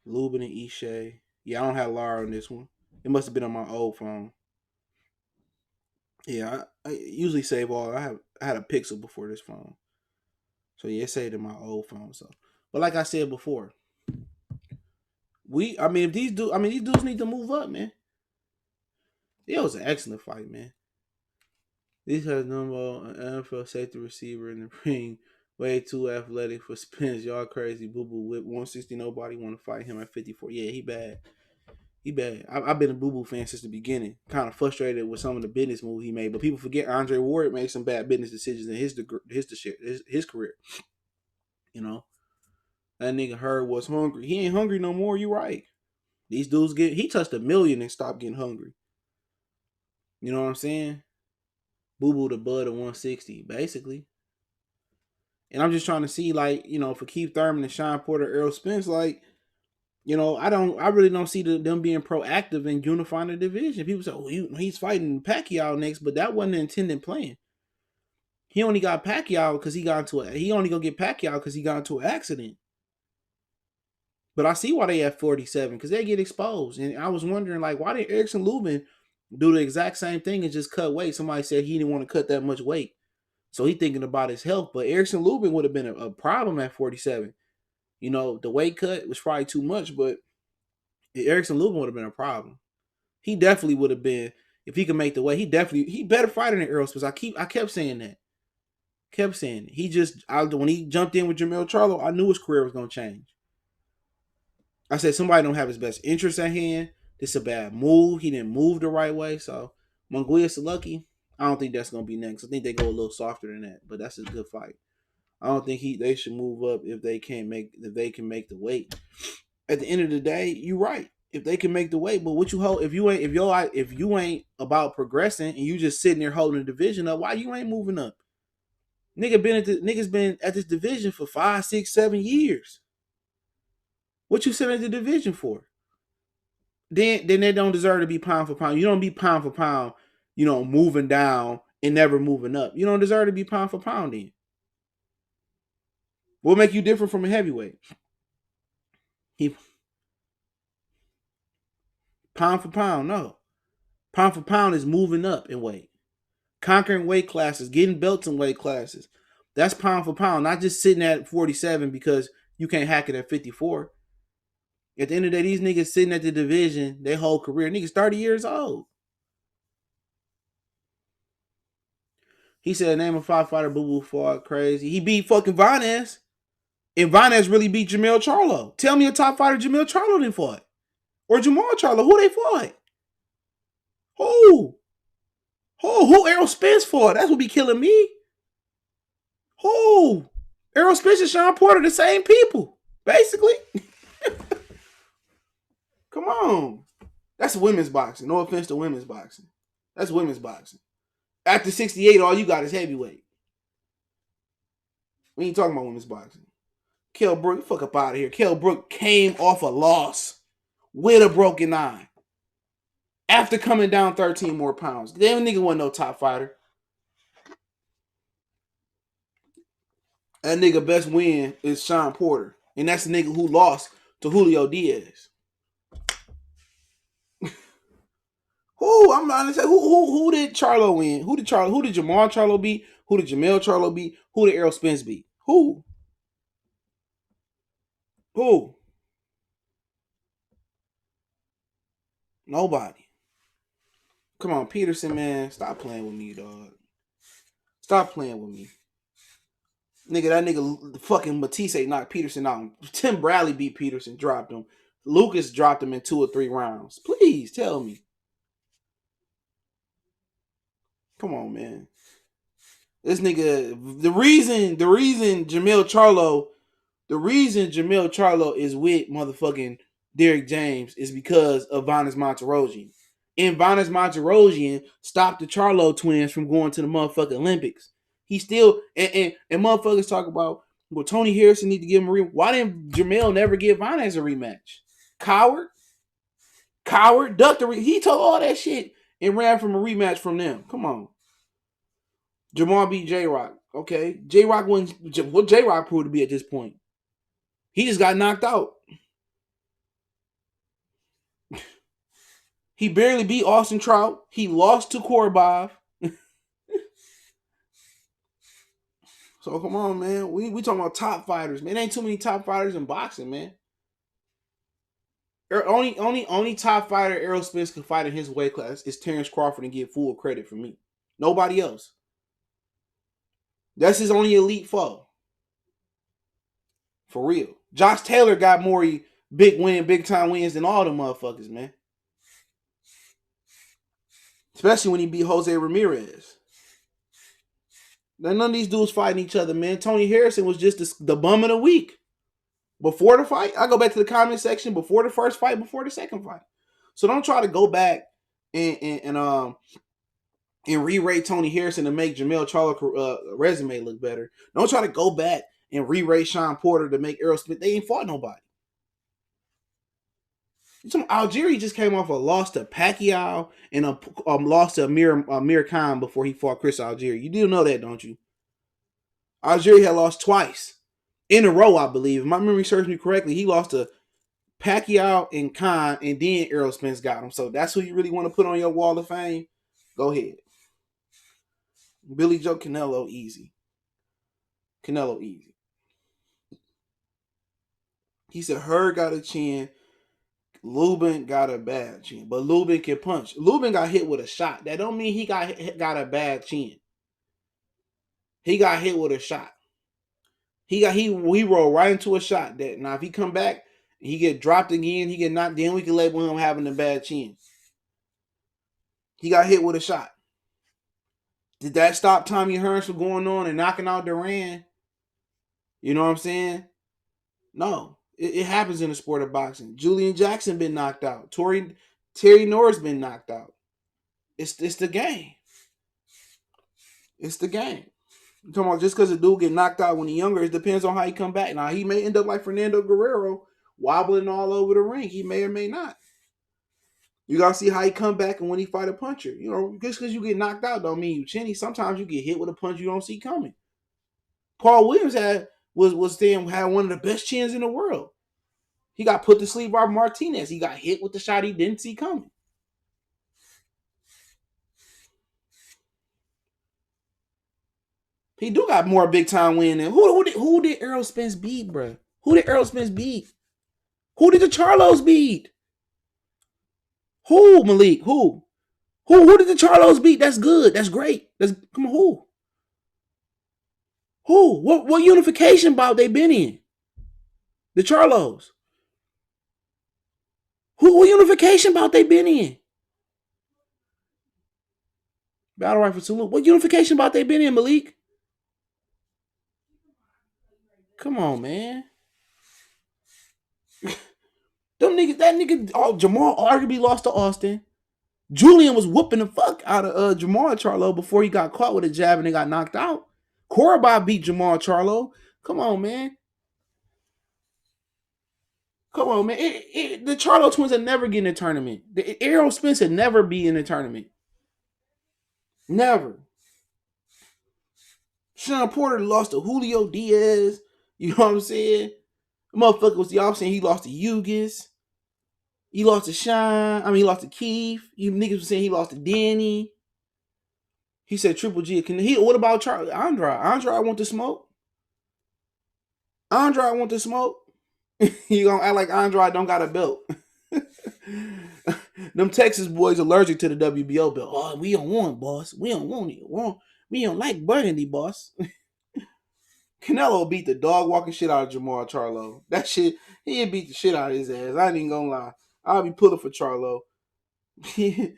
A: Lubin and Ishay. Yeah, I don't have Lara on this one. It must have been on my old phone. Yeah, I usually save all. I had a Pixel before this phone. So yeah, it saved in my old phone. So, but like I said before, these dudes need to move up, man. It was an excellent fight, man. These has number an NFL safety receiver in the ring. Way too athletic for Spence. Y'all crazy. Boo boo whip 160. Nobody want to fight him at 54. Yeah, he bad. He bad. I've been a Boo Boo fan since the beginning. Kind of frustrated with some of the business moves he made, but people forget Andre Ward made some bad business decisions in his career. You know, that nigga Hurd was hungry. He ain't hungry no more. You right. These dudes he touched $1 million and stopped getting hungry. You know what I'm saying? Boo Boo the bud of 160, basically. And I'm just trying to see, like, you know, for Keith Thurman and Shawn Porter, Errol Spence, like, you know, I really don't see them being proactive in unifying the division. People say, oh, he's fighting Pacquiao next, but that wasn't the intended plan. He only got Pacquiao because he only gonna get Pacquiao because he got into an accident. But I see why they at 47, because they get exposed. And I was wondering, like, why did Erickson Lubin do the exact same thing and just cut weight? Somebody said he didn't want to cut that much weight. So he thinking about his health. But Erickson Lubin would have been a problem at 47. You know, the weight cut was probably too much, but Erickson Lubin would have been a problem. He definitely would have been, if he could make the weight, he better fighter than Errol Spence. I kept saying that. Kept saying it. When he jumped in with Jermell Charlo, I knew his career was gonna change. I said somebody don't have his best interest at hand. This is a bad move. He didn't move the right way. So Munguia Saluki, I don't think that's gonna be next. I think they go a little softer than that, but that's a good fight. I don't think they should move up if they can make the weight. At the end of the day, you're right. If they can make the weight, but what you hold if you ain't about progressing and you just sitting there holding the division up, why you ain't moving up? Niggas been at this division for 5, 6, 7 years. What you sitting at the division for? Then they don't deserve to be pound for pound. You don't be pound for pound, you know, moving down and never moving up. You don't deserve to be pound for pound then. What make you different from a heavyweight? Pound for pound, no. Pound for pound is moving up in weight. Conquering weight classes, getting belts in weight classes. That's pound for pound, not just sitting at 47 because you can't hack it at 54. At the end of the day, these niggas sitting at the division their whole career. Niggas 30 years old. He said, name a 5 fighter Boo Boo fought crazy. He beat fucking Vanez. And Vanez really beat Jermell Charlo. Tell me a top fighter Jermell Charlo didn't fight. Or Jamal Charlo. Who they fought? Who? Who Errol Spence fought? That's what be killing me. Who? Errol Spence and Shawn Porter, the same people. Basically. Come on. That's women's boxing. No offense to women's boxing. That's women's boxing. After 68, all you got is heavyweight. We ain't talking about women's boxing. Kell Brook, fuck up out of here. Kell Brook came off a loss with a broken eye after coming down 13 more pounds. Damn nigga wasn't no top fighter. That nigga best win is Shawn Porter. And that's the nigga who lost to Julio Diaz. I'm not gonna say who did Charlo win? Who did Jamal Charlo beat? Who did Jermell Charlo beat? Who did Errol Spence beat? Who? Nobody. Come on, Peterson, man. Stop playing with me, dog. Stop playing with me. Nigga, that nigga fucking Matisse knocked Peterson out. Tim Bradley beat Peterson, dropped him. Lucas dropped him in 2 or 3 rounds. Please tell me. Come on, man. This nigga, the reason Jermell Charlo is with motherfucking Derrick James is because of Vanes Monterosian. And Vanes Monterosian stopped the Charlo twins from going to the motherfucking Olympics. He still, and motherfuckers talk about, well, Tony Harrison need to give him a rematch. Why didn't Jermell never give Vanes a rematch? Coward, ducked the he told all that shit and ran from a rematch from them. Come on. Jamal beat J-Rock. Okay. J-Rock wasn't what J-Rock proved to be at this point. He just got knocked out. He barely beat Austin Trout. He lost to Korobov. So come on, man. We talking about top fighters, man. Ain't too many top fighters in boxing, man. Only top fighter Errol Spence can fight in his weight class is Terrence Crawford and get full credit from me. Nobody else. That's his only elite foe. For real. Josh Taylor got more big time wins than all the motherfuckers, man. especially when he beat Jose Ramirez. Now, none of these dudes fighting each other, man. Tony Harrison was just the bum of the week. Before the fight, I go back to the comment section before the first fight, before the second fight. So don't try to go back and re-rate Tony Harrison to make Jermell Charlo resume look better. Don't try to go back and re-rate Shawn Porter to make Errol Spence. They ain't fought nobody. Algieri just came off a loss to Pacquiao and a loss to Amir Khan before he fought Chris Algieri. You do know that, don't you? Algieri had lost twice in a row, I believe. If my memory serves me correctly, he lost to Pacquiao and Khan, and then Errol Spence got him. So that's who you really want to put on your wall of fame? Go ahead. Billy Joe Canelo, easy. Canelo, easy. He said Hurd got a chin. Lubin got a bad chin, but Lubin can punch. Lubin got hit with a shot. That don't mean he got a bad chin. He got hit with a shot. He rolled right into a shot. That now if he come back, he get dropped again, he get knocked. Then we can label him having a bad chin. He got hit with a shot. Did that stop Tommy Hearns from going on and knocking out Duran? You know what I'm saying? No. It happens in the sport of boxing. Julian Jackson been knocked out. Terry Norris been knocked out. It's the game. It's the game. I'm talking about just because a dude get knocked out when he's younger, it depends on how he come back. Now, he may end up like Fernando Guerrero, wobbling all over the ring. He may or may not. You got to see how he come back and when he fight a puncher. You know, just because you get knocked out don't mean you chinny. Sometimes you get hit with a punch you don't see coming. Paul Williams had one of the best chins in the world. He got put to sleep by Martinez. He got hit with the shot he didn't see coming. He do got more big time win than who did Errol Spence beat, bro? Who did Errol Spence beat? Who did the Charlos beat? Who, Malik? Who did the Charlos beat? That's good. That's great. Come on, who? Who? What unification bout they been in? The Charlos. What unification bout they been in? Battle Rifle Salute. What unification bout they been in, Malik? Come on, man. Jermell arguably lost to Austin. Julian was whooping the fuck out of Jermell Charlo before he got caught with a jab and they got knocked out. Korobov beat Jermell Charlo. Come on, man. The Charlo twins would never get in a tournament. The Errol Spence would never be in a tournament. Never. Shawn Porter lost to Julio Diaz. You know what I'm saying? The motherfucker was the opposite. He lost to Hughes. He lost to Shawn. He lost to Keith. You niggas were saying he lost to Danny. He said Triple G. What about Charlie? Andrade? Andrade want to smoke? Andrade want to smoke? You gonna act like Andrade don't got a belt? Them Texas boys allergic to the WBO belt. Oh, we don't want it, boss. We don't want it. We don't like burgundy, boss. Canelo beat the dog walking shit out of Jermell Charlo. That shit, he beat the shit out of his ass. I ain't even gonna lie. I'll be pulling for Charlo. He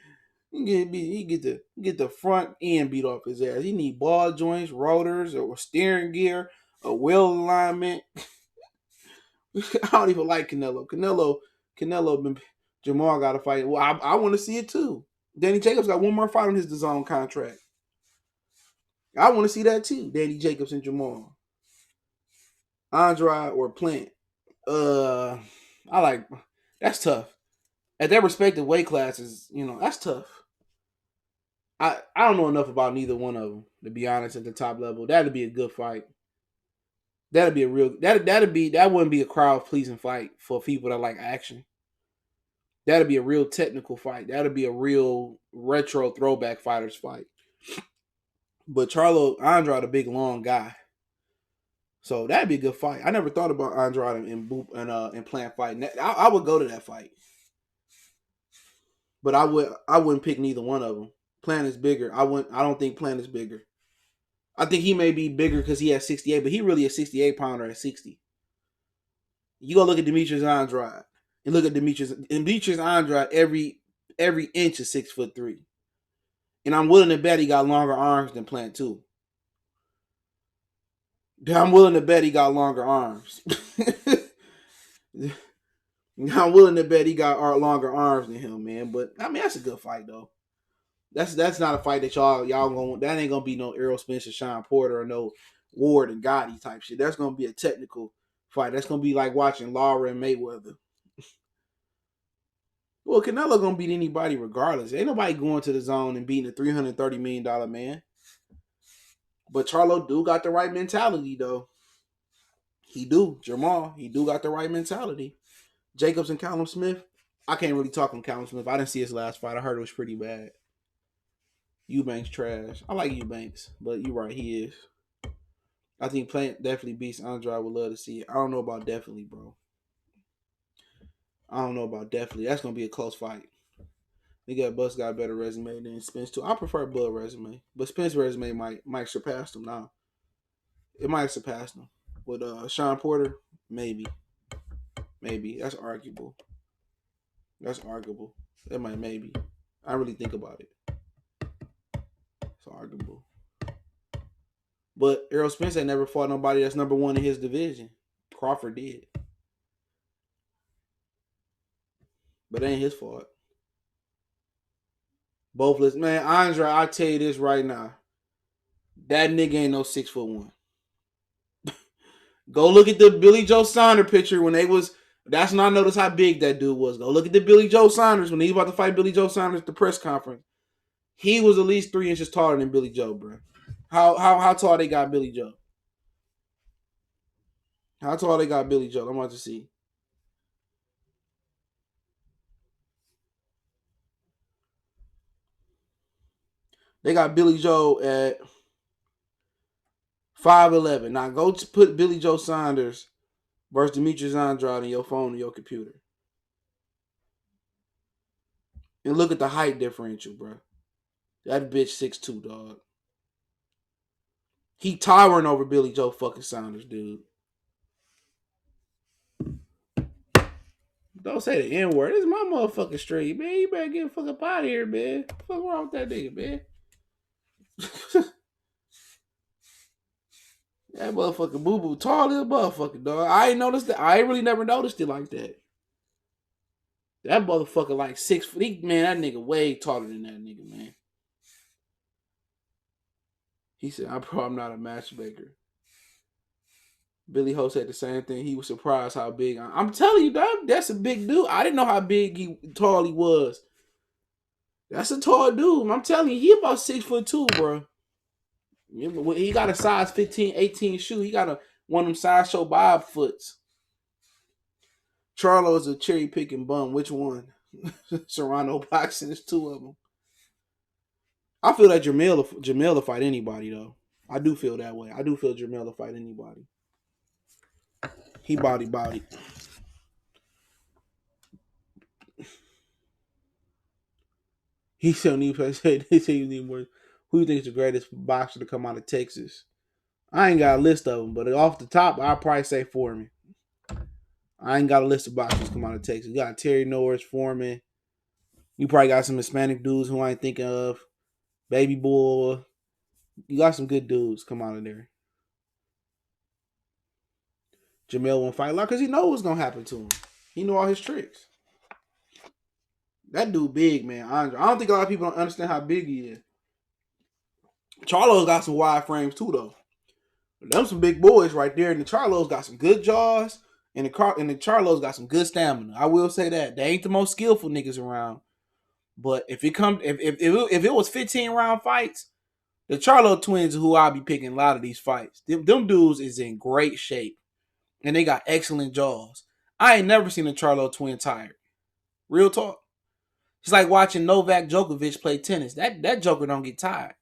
A: get the front end beat off his ass. He need ball joints, rotors, or steering gear, a wheel alignment. I don't even like Canelo. Canelo Jermell got to fight. Well, I want to see it too. Danny Jacobs got one more fight on his DAZN contract. I want to see that too. Danny Jacobs and Jermell. Andrade or Plant. That's tough. At their respective weight classes, that's tough. I don't know enough about neither one of them, to be honest, at the top level. That'd be a good fight. That'd be a real that wouldn't be a crowd pleasing fight for people that like action. That'd be a real technical fight. That'd be a real retro throwback fighters fight. But Charlo Andrade a big long guy. So that'd be a good fight. I never thought about Andrade and Plant fighting. I would go to that fight. But I wouldn't pick neither one of them. Plant is bigger. I don't think Plant is bigger. I think he may be bigger because he has 68, but he really a 68 pounder at 60. You go look at Demetrius Andrade and look at Demetrius Andrade. Every inch is 6'3". And I'm willing to bet he got longer arms than Plant 2. I'm willing to bet he got longer arms. I'm willing to bet he got longer arms than him, man. But I mean, that's a good fight though. That's not a fight that y'all gonna. That ain't gonna be no Errol Spence and Shawn Porter or no Ward and Gotti type shit. That's gonna be a technical fight. That's gonna be like watching Lara and Mayweather. Well, Canelo gonna beat anybody regardless. Ain't nobody going to the zone and beating a $330 million man. But Charlo do got the right mentality though. He do. Jermell, he do got the right mentality. Jacobs and Callum Smith. I can't really talk on Callum Smith. I didn't see his last fight. I heard it was pretty bad. Eubanks trash. I like Eubanks, but you're right, he is. I think Plant definitely beats Andre. I would love to see it. I don't know about definitely, bro. I don't know about definitely. That's gonna be a close fight. Bus got a better resume than Spence too. I prefer Bud resume, but Spence resume might surpass him now. It might surpass him. With Shawn Porter, maybe. That's arguable. That might maybe. I really think about it. It's arguable. But Errol Spence ain't never fought nobody that's number one in his division. Crawford did. But it ain't his fault. Both lists. Man, Andre, I'll tell you this right now. That nigga ain't no 6'1". Go look at the Billy Joe Saunders picture when they was. That's when I noticed how big that dude was. Go look at the Billy Joe Saunders when he was about to fight Billy Joe Saunders at the press conference. He was at least 3 inches taller than Billy Joe, bro. How tall they got Billy Joe? How tall they got Billy Joe? I'm about to see. They got Billy Joe at 5'11". Now go to put Billy Joe Saunders versus Demetrius Andrade on your phone or your computer. And look at the height differential, bro. That bitch 6'2", dog. He towering over Billy Joe fucking Saunders, dude. Don't say the N-word. This is my motherfucking street, man. You better get the fuck up out of here, man. What the fuck wrong with that nigga, man? That motherfucking boo-boo tall as a motherfucking dog. I ain't noticed that. I ain't really never noticed it like that. That motherfucker like 6 feet. Man, that nigga way taller than that nigga, man. He said, I'm not a matchmaker. Billy Ho said the same thing. He was surprised how big. I'm telling you, dog, that's a big dude. I didn't know how tall he was. That's a tall dude. I'm telling you, he about 6'2", bro. He got a size 15, 18 shoe. He got one of them sideshow Bob foots. Charlo is a cherry picking bum. Which one? Serrano boxing. There's 2 of them. I feel that Jermell will fight anybody though. I do feel that way. I do feel Jermell will fight anybody. He body. He still need to say they say you need more. Who you think is the greatest boxer to come out of Texas? I ain't got a list of them, but off the top, I'll probably say Foreman. I ain't got a list of boxers come out of Texas. You got Terry Norris, Foreman. You probably got some Hispanic dudes who I ain't thinking of. Baby Boy. You got some good dudes come out of there. Jermell won't fight a lot because he knows what's going to happen to him. He know all his tricks. That dude big, man. Andre. I don't think a lot of people don't understand how big he is. Charlo's got some wide frames too, though. Them some big boys right there. And the Charlo's got some good jaws. And the Charlo's got some good stamina. I will say that. They ain't the most skillful niggas around. But if it was 15 round fights, the Charlo twins, who I'll be picking a lot of these fights, them dudes is in great shape. And they got excellent jaws. I ain't never seen a Charlo twin tired. Real talk. It's like watching Novak Djokovic play tennis. That joker don't get tired.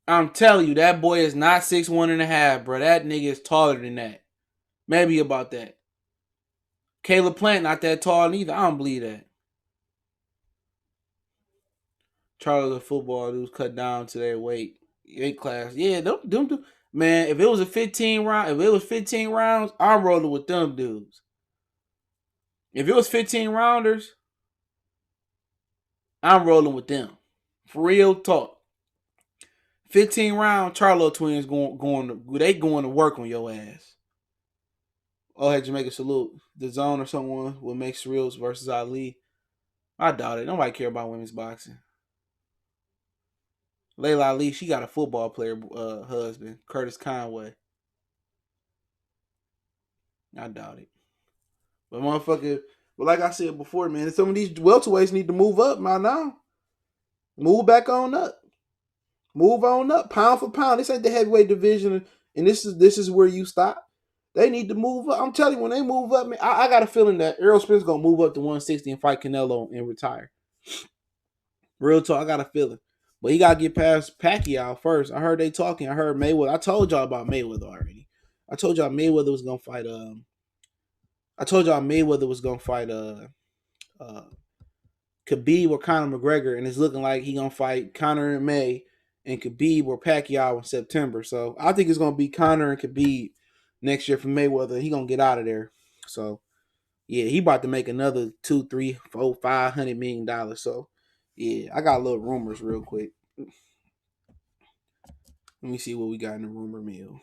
A: I'm telling you, that boy is not 6'1.5", bro. That nigga is taller than that. Maybe about that. Caleb Plant not that tall either. I don't believe that. Charles, a football dudes cut down to their weight class. Yeah, them man. If it was 15 rounds, I'm rolling with them dudes. If it was 15 rounders, I'm rolling with them. For real talk. 15 round Charlo twins going to work on your ass. Oh, hey, Jamaica salute. The Zone or someone will make Surreals versus Ali. I doubt it. Nobody care about women's boxing. Layla Ali, she got a football player husband, Curtis Conway. I doubt it. But motherfucker, but like I said before, man, some of these welterweights need to move up now. Move back on up. Move on up, pound for pound. This ain't the heavyweight division, and this is where you stop. They need to move up. I'm telling you, when they move up, man, I got a feeling that Errol Spence gonna move up to 160 and fight Canelo and retire. Real talk, I got a feeling. But he gotta get past Pacquiao first. I heard they talking. I heard Mayweather. I told y'all about Mayweather already. I told y'all Mayweather was gonna fight. I told y'all Mayweather was gonna fight. Uh, Khabib or Conor McGregor, and it's looking like he gonna fight Conor in May and Khabib or Pacquiao in September. So I think it's gonna be Conor and Khabib next year for Mayweather. He gonna get out of there. So yeah, he about to make another 2, 3, 4, $500 million. So yeah, I got little rumors real quick. Let me see what we got in the rumor mill.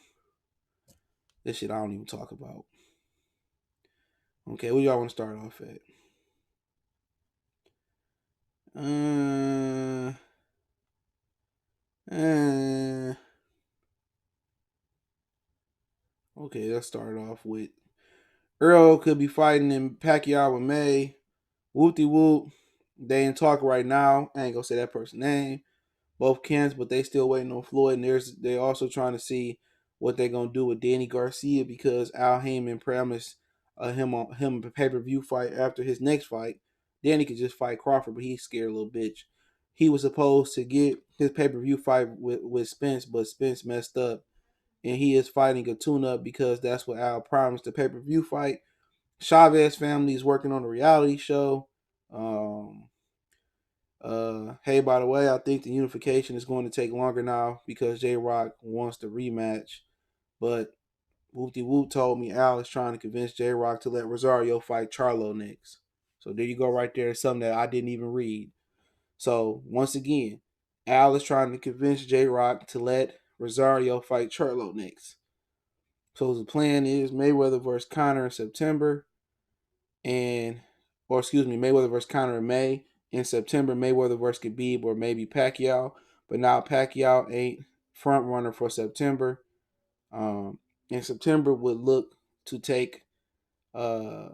A: This shit I don't even talk about. Okay, what y'all want to start off at? Okay, let's start off with Errol could be fighting in Pacquiao in May. Whoopty whoop. They in talk right now. I ain't gonna say that person's name. Both cans, but they still waiting on Floyd. And they also trying to see what they're gonna do with Danny Garcia because Al Haymon promised him a pay-per-view fight after his next fight. Danny could just fight Crawford, but he's scared little bitch. He was supposed to get his pay-per-view fight with Spence, but Spence messed up. And he is fighting a tune-up because that's what Al promised, the pay-per-view fight. Chavez family is working on a reality show. Hey, by the way, I think the unification is going to take longer now because J Rock wants the rematch. But Whoopty Whoop told me Al is trying to convince J Rock to let Rosario fight Charlo next. So there you go, right there. Something that I didn't even read. So once again, Al is trying to convince J Rock to let Rosario fight Charlo next. So the plan is Mayweather versus Conor in September, Mayweather versus Conor in May. In September, Mayweather versus Khabib or maybe Pacquiao. But now Pacquiao ain't front runner for September. In September would look to take I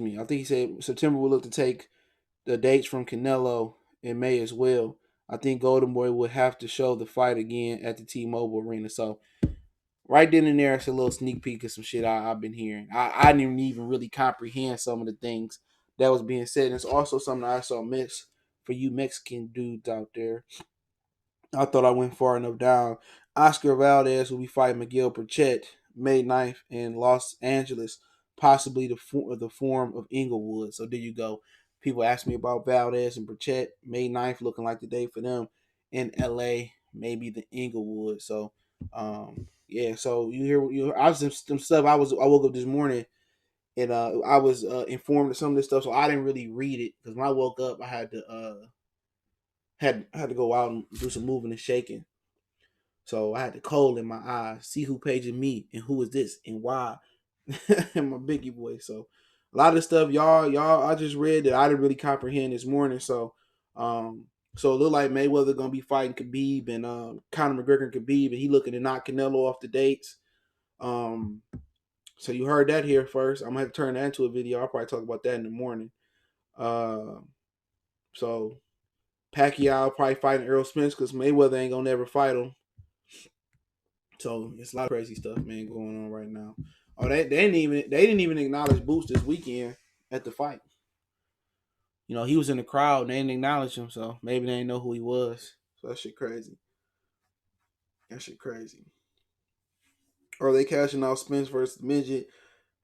A: think he said September would look to take the dates from Canelo in May as well. I think Golden Boy would have to show the fight again at the T-Mobile Arena. So right then and there, it's a little sneak peek of some shit I've been hearing. I didn't even really comprehend some of the things that was being said. And it's also something I saw miss for you Mexican dudes out there. I thought I went far enough down. Oscar Valdez will be fighting Miguel Burchett May 9th in Los Angeles, possibly the form of Inglewood. So there you go. People ask me about Valdez and Burchett. May 9th looking like the day for them in LA, maybe the Inglewood. So yeah, so I was some stuff I woke up this morning and I was informed of some of this stuff, so I didn't really read it because when I woke up I had to go out and do some moving and shaking. So I had the coal in my eyes, see who paging me and who is this and why. And my biggie boy. So a lot of stuff y'all I just read that I didn't really comprehend this morning. So it looked like Mayweather gonna be fighting Khabib and Conor McGregor and Khabib, and he looking to knock Canelo off the dates. So you heard that here first. I'm gonna have to turn that into a video. I'll probably talk about that in the morning. So Pacquiao probably fighting Errol Spence because Mayweather ain't gonna never fight him. So it's a lot of crazy stuff, man, going on right now. Oh, they didn't even acknowledge Boots this weekend at the fight. You know, he was in the crowd and they didn't acknowledge him, so maybe they didn't know who he was. So that shit crazy. That shit crazy. Or they cashing out Spence versus Midget.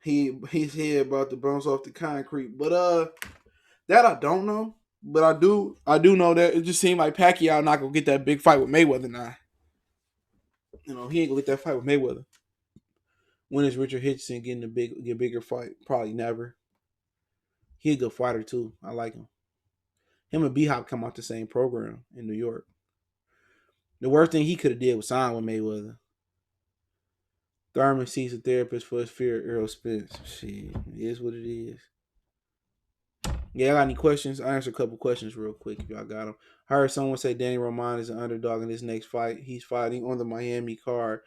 A: He's here about to bounce off the concrete. But that I don't know. But I do know that it just seemed like Pacquiao not gonna get that big fight with Mayweather now. You know, he ain't gonna get that fight with Mayweather. When is Richard Hitchison getting bigger fight? Probably never. He a good fighter too. I like him. Him and B-Hop come out the same program in New York. The worst thing he could have did was sign with Mayweather. Thurman sees a therapist for his fear of Errol Spence. Shit, it is what it is. Yeah, I got any questions? I answer a couple questions real quick if y'all got them. I heard someone say Danny Roman is an underdog in this next fight. He's fighting on the Miami card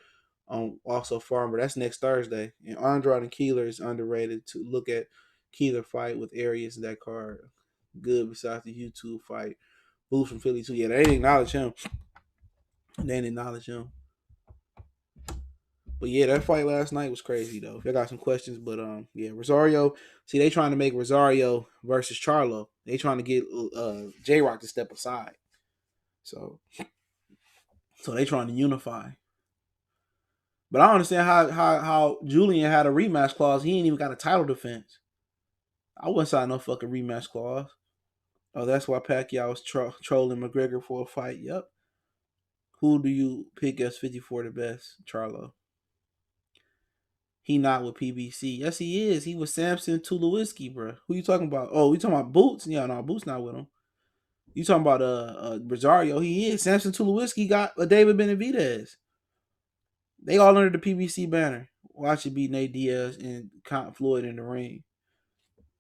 A: on also Farmer. That's next Thursday. And Andrade and Keeler is underrated. To look at Keeler fight with Arias in that card. Good besides the YouTube fight. Blue from Philly too. Yeah, they didn't acknowledge him. But yeah, that fight last night was crazy though. I got some questions, but yeah, Rosario. See, they trying to make Rosario versus Charlo. They trying to get J-Rock to step aside. So they trying to unify. But I don't understand how Julian had a rematch clause. He ain't even got a title defense. I wouldn't sign no fucking rematch clause. Oh, that's why Pacquiao was trolling McGregor for a fight. Yep. Who do you pick as 54 the best? Charlo. He not with PBC. Yes, he is. He was Samson Tulowitzki, bro. Who you talking about? Oh, you talking about Boots? Yeah, no, Boots not with him. You talking about Rosario? He is. Samson Tulowitzki got a David Benavidez. They all under the PBC banner. Watch it beat Nate Diaz and Floyd in the ring.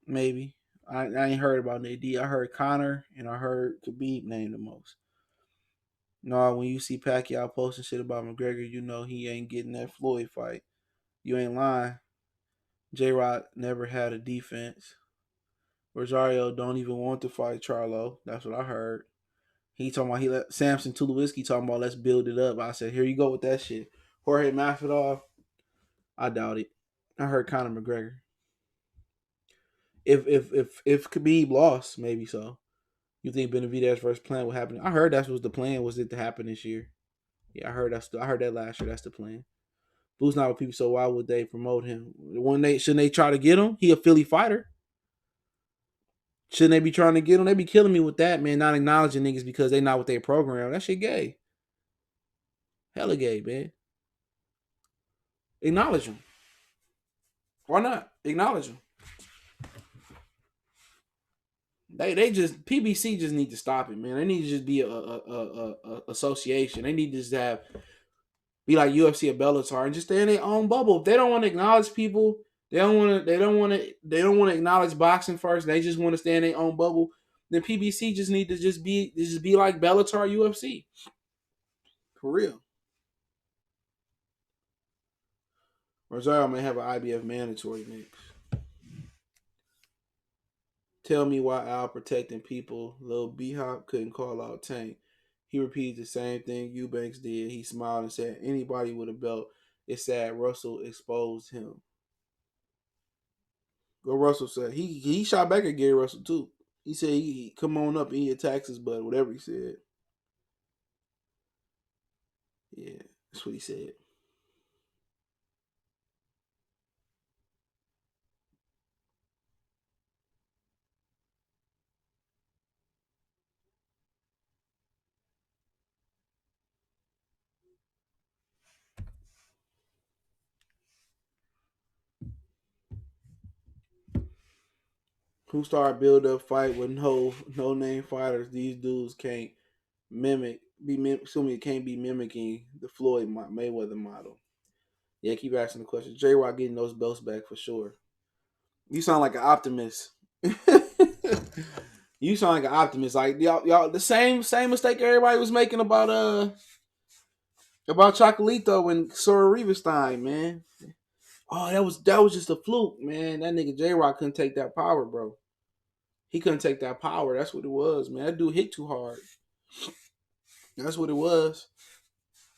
A: Maybe. I ain't heard about Nate Diaz. I heard Connor and I heard Khabib named the most. No, when you see Pacquiao posting shit about McGregor, you know he ain't getting that Floyd fight. You ain't lying. J-Rod never had a defense. Rosario don't even want to fight Charlo. That's what I heard. He talking about he let Samson Tulowitzki talking about let's build it up. I said, here you go with that shit. Jorge Masvidal, I doubt it. I heard Conor McGregor. If Khabib lost, maybe so. You think Benavidez versus plan would happen? I heard that was the plan. Was it to happen this year? Yeah, I heard that last year. That's the plan. Boo's not with people, so why would they promote him? Shouldn't they try to get him? He a Philly fighter. Shouldn't they be trying to get him? They be killing me with that, man. Not acknowledging niggas because they not with their program. That shit gay. Hella gay, man. Acknowledge him. Why not? Acknowledge him. They just PBC just need to stop it, man. They need to just be a association. They need to just be like UFC or Bellator and just stay in their own bubble. If they don't want to acknowledge people, they don't want to acknowledge boxing first. They just want to stay in their own bubble. Then PBC just need to just be like Bellator, UFC. For real. Rosario may have an IBF mandatory next. Tell me why Al protecting people. Lil B-Hop couldn't call out Tank. He repeated the same thing Eubanks did. He smiled and said, anybody with a belt. It's sad Russell exposed him. But Russell said he shot back at Gary Russell too. He said he come on up and he attacks his butt, whatever he said. Yeah, that's what he said. Who started build up fight with no name fighters? These dudes can't can't be mimicking the Floyd Mayweather model. Yeah, keep asking the question. J-Rock getting those belts back for sure. You sound like an optimist. You sound like an optimist. Like y'all the same mistake everybody was making about Chocolito and Sora Rivenstein, man. Oh, that was just a fluke, man. That nigga J-Rock couldn't take that power, bro. He couldn't take that power. That's what it was, man. That dude hit too hard. That's what it was.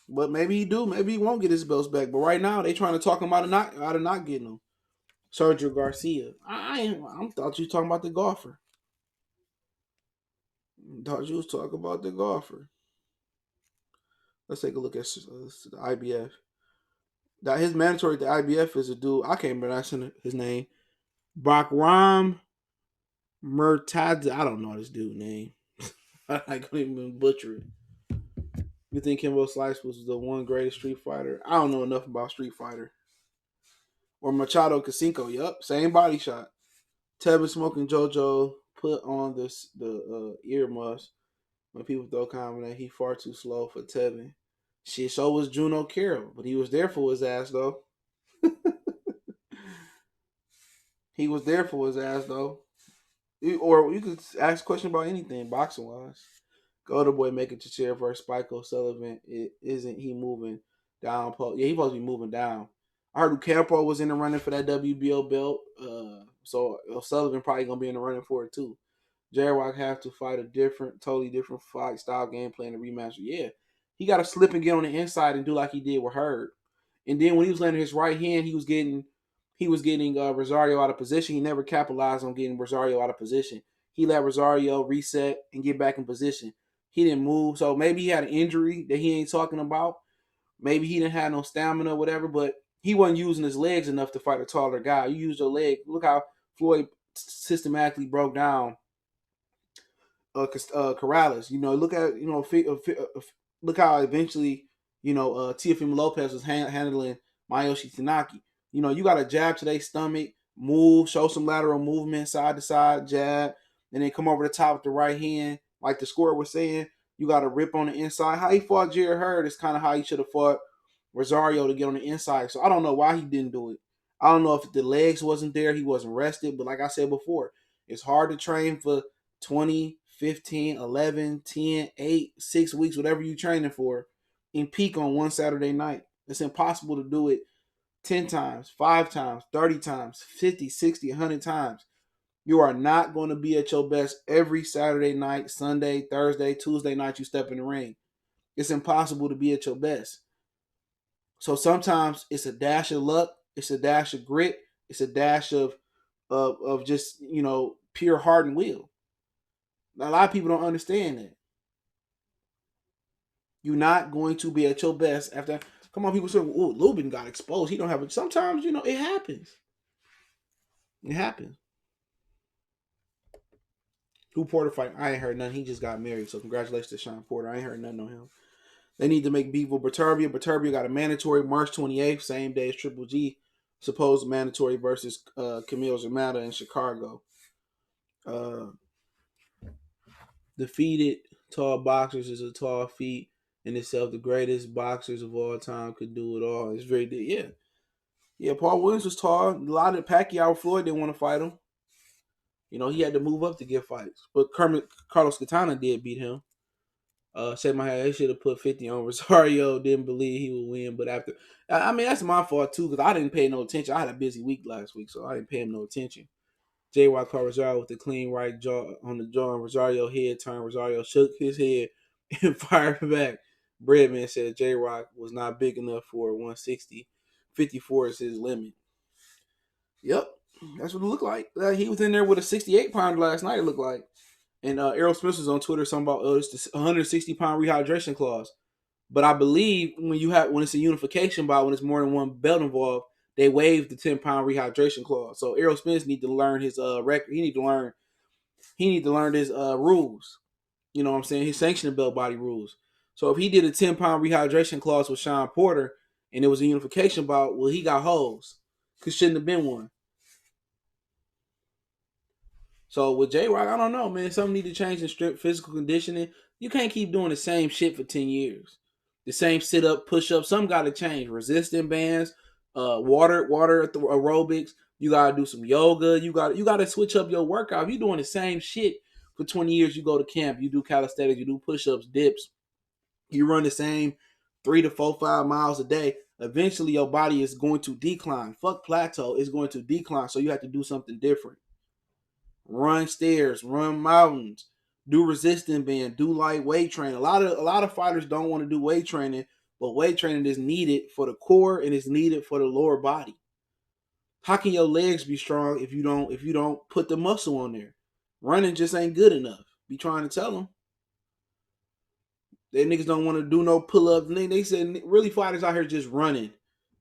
A: But maybe he do. Maybe he won't get his belts back. But right now, they trying to talk him out of not getting them. Sergio Garcia. I thought you was talking about the golfer. Thought you was talking about the golfer. Let's take a look at the IBF. That his mandatory at the IBF is a dude. I can't pronounce his name. Bakram Murtad. I don't know this dude's name. I couldn't even butcher it. You think Kimbo Slice was the one greatest Street Fighter? I don't know enough about Street Fighter. Or Machado Casinco. Yup, same body shot. Tevin smoking JoJo put on the earmuffs when people throw comment that he far too slow for Tevin. Shit, so was Juno Carroll, but he was there for his ass though. He was there for his ass though. Or you could ask a question about anything boxing wise. Go to boy making Teixeira versus Spike O'Sullivan. Isn't he moving down? Yeah, he's supposed to be moving down. I heard Campo was in the running for that WBO belt. So O'Sullivan probably gonna be in the running for it too. Jarrett have to fight a totally different fight style game plan to rematch. Yeah, he got to slip and get on the inside and do like he did with Hurd. And then when he was landing his right hand, he was getting Rosario out of position. He never capitalized on getting Rosario out of position. He let Rosario reset and get back in position. He didn't move, so maybe he had an injury that he ain't talking about. Maybe he didn't have no stamina or whatever, but he wasn't using his legs enough to fight a taller guy. You use your leg. Look how Floyd systematically broke down Corrales. Look at look how eventually Teofimo Lopez was handling Mayoshi Tanaki. You got to jab to their stomach, move, show some lateral movement, side to side, jab, and then come over the top with the right hand, like the scorer was saying. You got to rip on the inside. How he fought Jarrett Hurd is kind of how he should have fought Rosario to get on the inside. So I don't know why he didn't do it. I don't know if the legs wasn't there, he wasn't rested. But like I said before, it's hard to train for 20, 15, 11, 10, 8, 6 weeks, whatever you're training for, and peak on one Saturday night. It's impossible to do it 10 times, 5 times, 30 times, 50, 60, 100 times. You are not going to be at your best every Saturday night, Sunday, Thursday, Tuesday night you step in the ring. It's impossible to be at your best. So sometimes it's a dash of luck, it's a dash of grit, it's a dash of just, pure heart and will. A lot of people don't understand that. You're not going to be at your best after. Come on, people say, "Oh, Lubin got exposed. He don't have it." Sometimes, it happens. It happens. Who Porter fight? I ain't heard nothing. He just got married, so congratulations to Shawn Porter. I ain't heard nothing on him. They need to make Bevo Berturbia. Berturbia got a mandatory March 28th, same day as Triple G. Supposed mandatory versus Camille Zamata in Chicago. Defeated tall boxers is a tall feat in itself. The greatest boxers of all time could do it all. It's very good. Yeah. Paul Williams was tall. A lot of Pacquiao Floyd didn't want to fight him. He had to move up to get fights. But Carlos Castano did beat him. Said my head, they should have put 50 on Rosario. Didn't believe he would win. But after, that's my fault too, because I didn't pay no attention. I had a busy week last week, so I didn't pay him no attention. J.Y. caught Rosario with the clean right jaw on the jaw, and Rosario head turned. Rosario shook his head and fired back. Breadman said J-Rock was not big enough for 160. 54 is his limit. Yep, that's what it looked like. He was in there with a 68-pounder last night, it looked like. And Errol Spence was on Twitter something about it's the 160-pound rehydration clause. But I believe when it's a unification bout, when it's more than one belt involved, they waived the 10-pound rehydration clause. So Errol Spence need to learn his record. He need to learn his rules. You know what I'm saying? His sanctioning belt body rules. So if he did a 10-pound rehydration clause with Shawn Porter and it was a unification bout, well, he got holes. Because shouldn't have been one. So with J-Rock, I don't know, man. Something need to change in strict physical conditioning. You can't keep doing the same shit for 10 years. The same sit-up, push-up. Something got to change. Resistant bands, water aerobics. You got to do some yoga. You got to switch up your workout. If you're doing the same shit for 20 years, you go to camp, you do calisthenics, you do push-ups, dips. You run the same 3 to 5 miles a day. Eventually, your body is going to decline. Fuck plateau. It's going to decline, so you have to do something different. Run stairs, run mountains, do resistance band, do light weight training. A lot of fighters don't want to do weight training, but weight training is needed for the core and is needed for the lower body. How can your legs be strong if you don't put the muscle on there? Running just ain't good enough. Be trying to tell them. They niggas don't want to do no pull-ups. They said really fighters out here just running.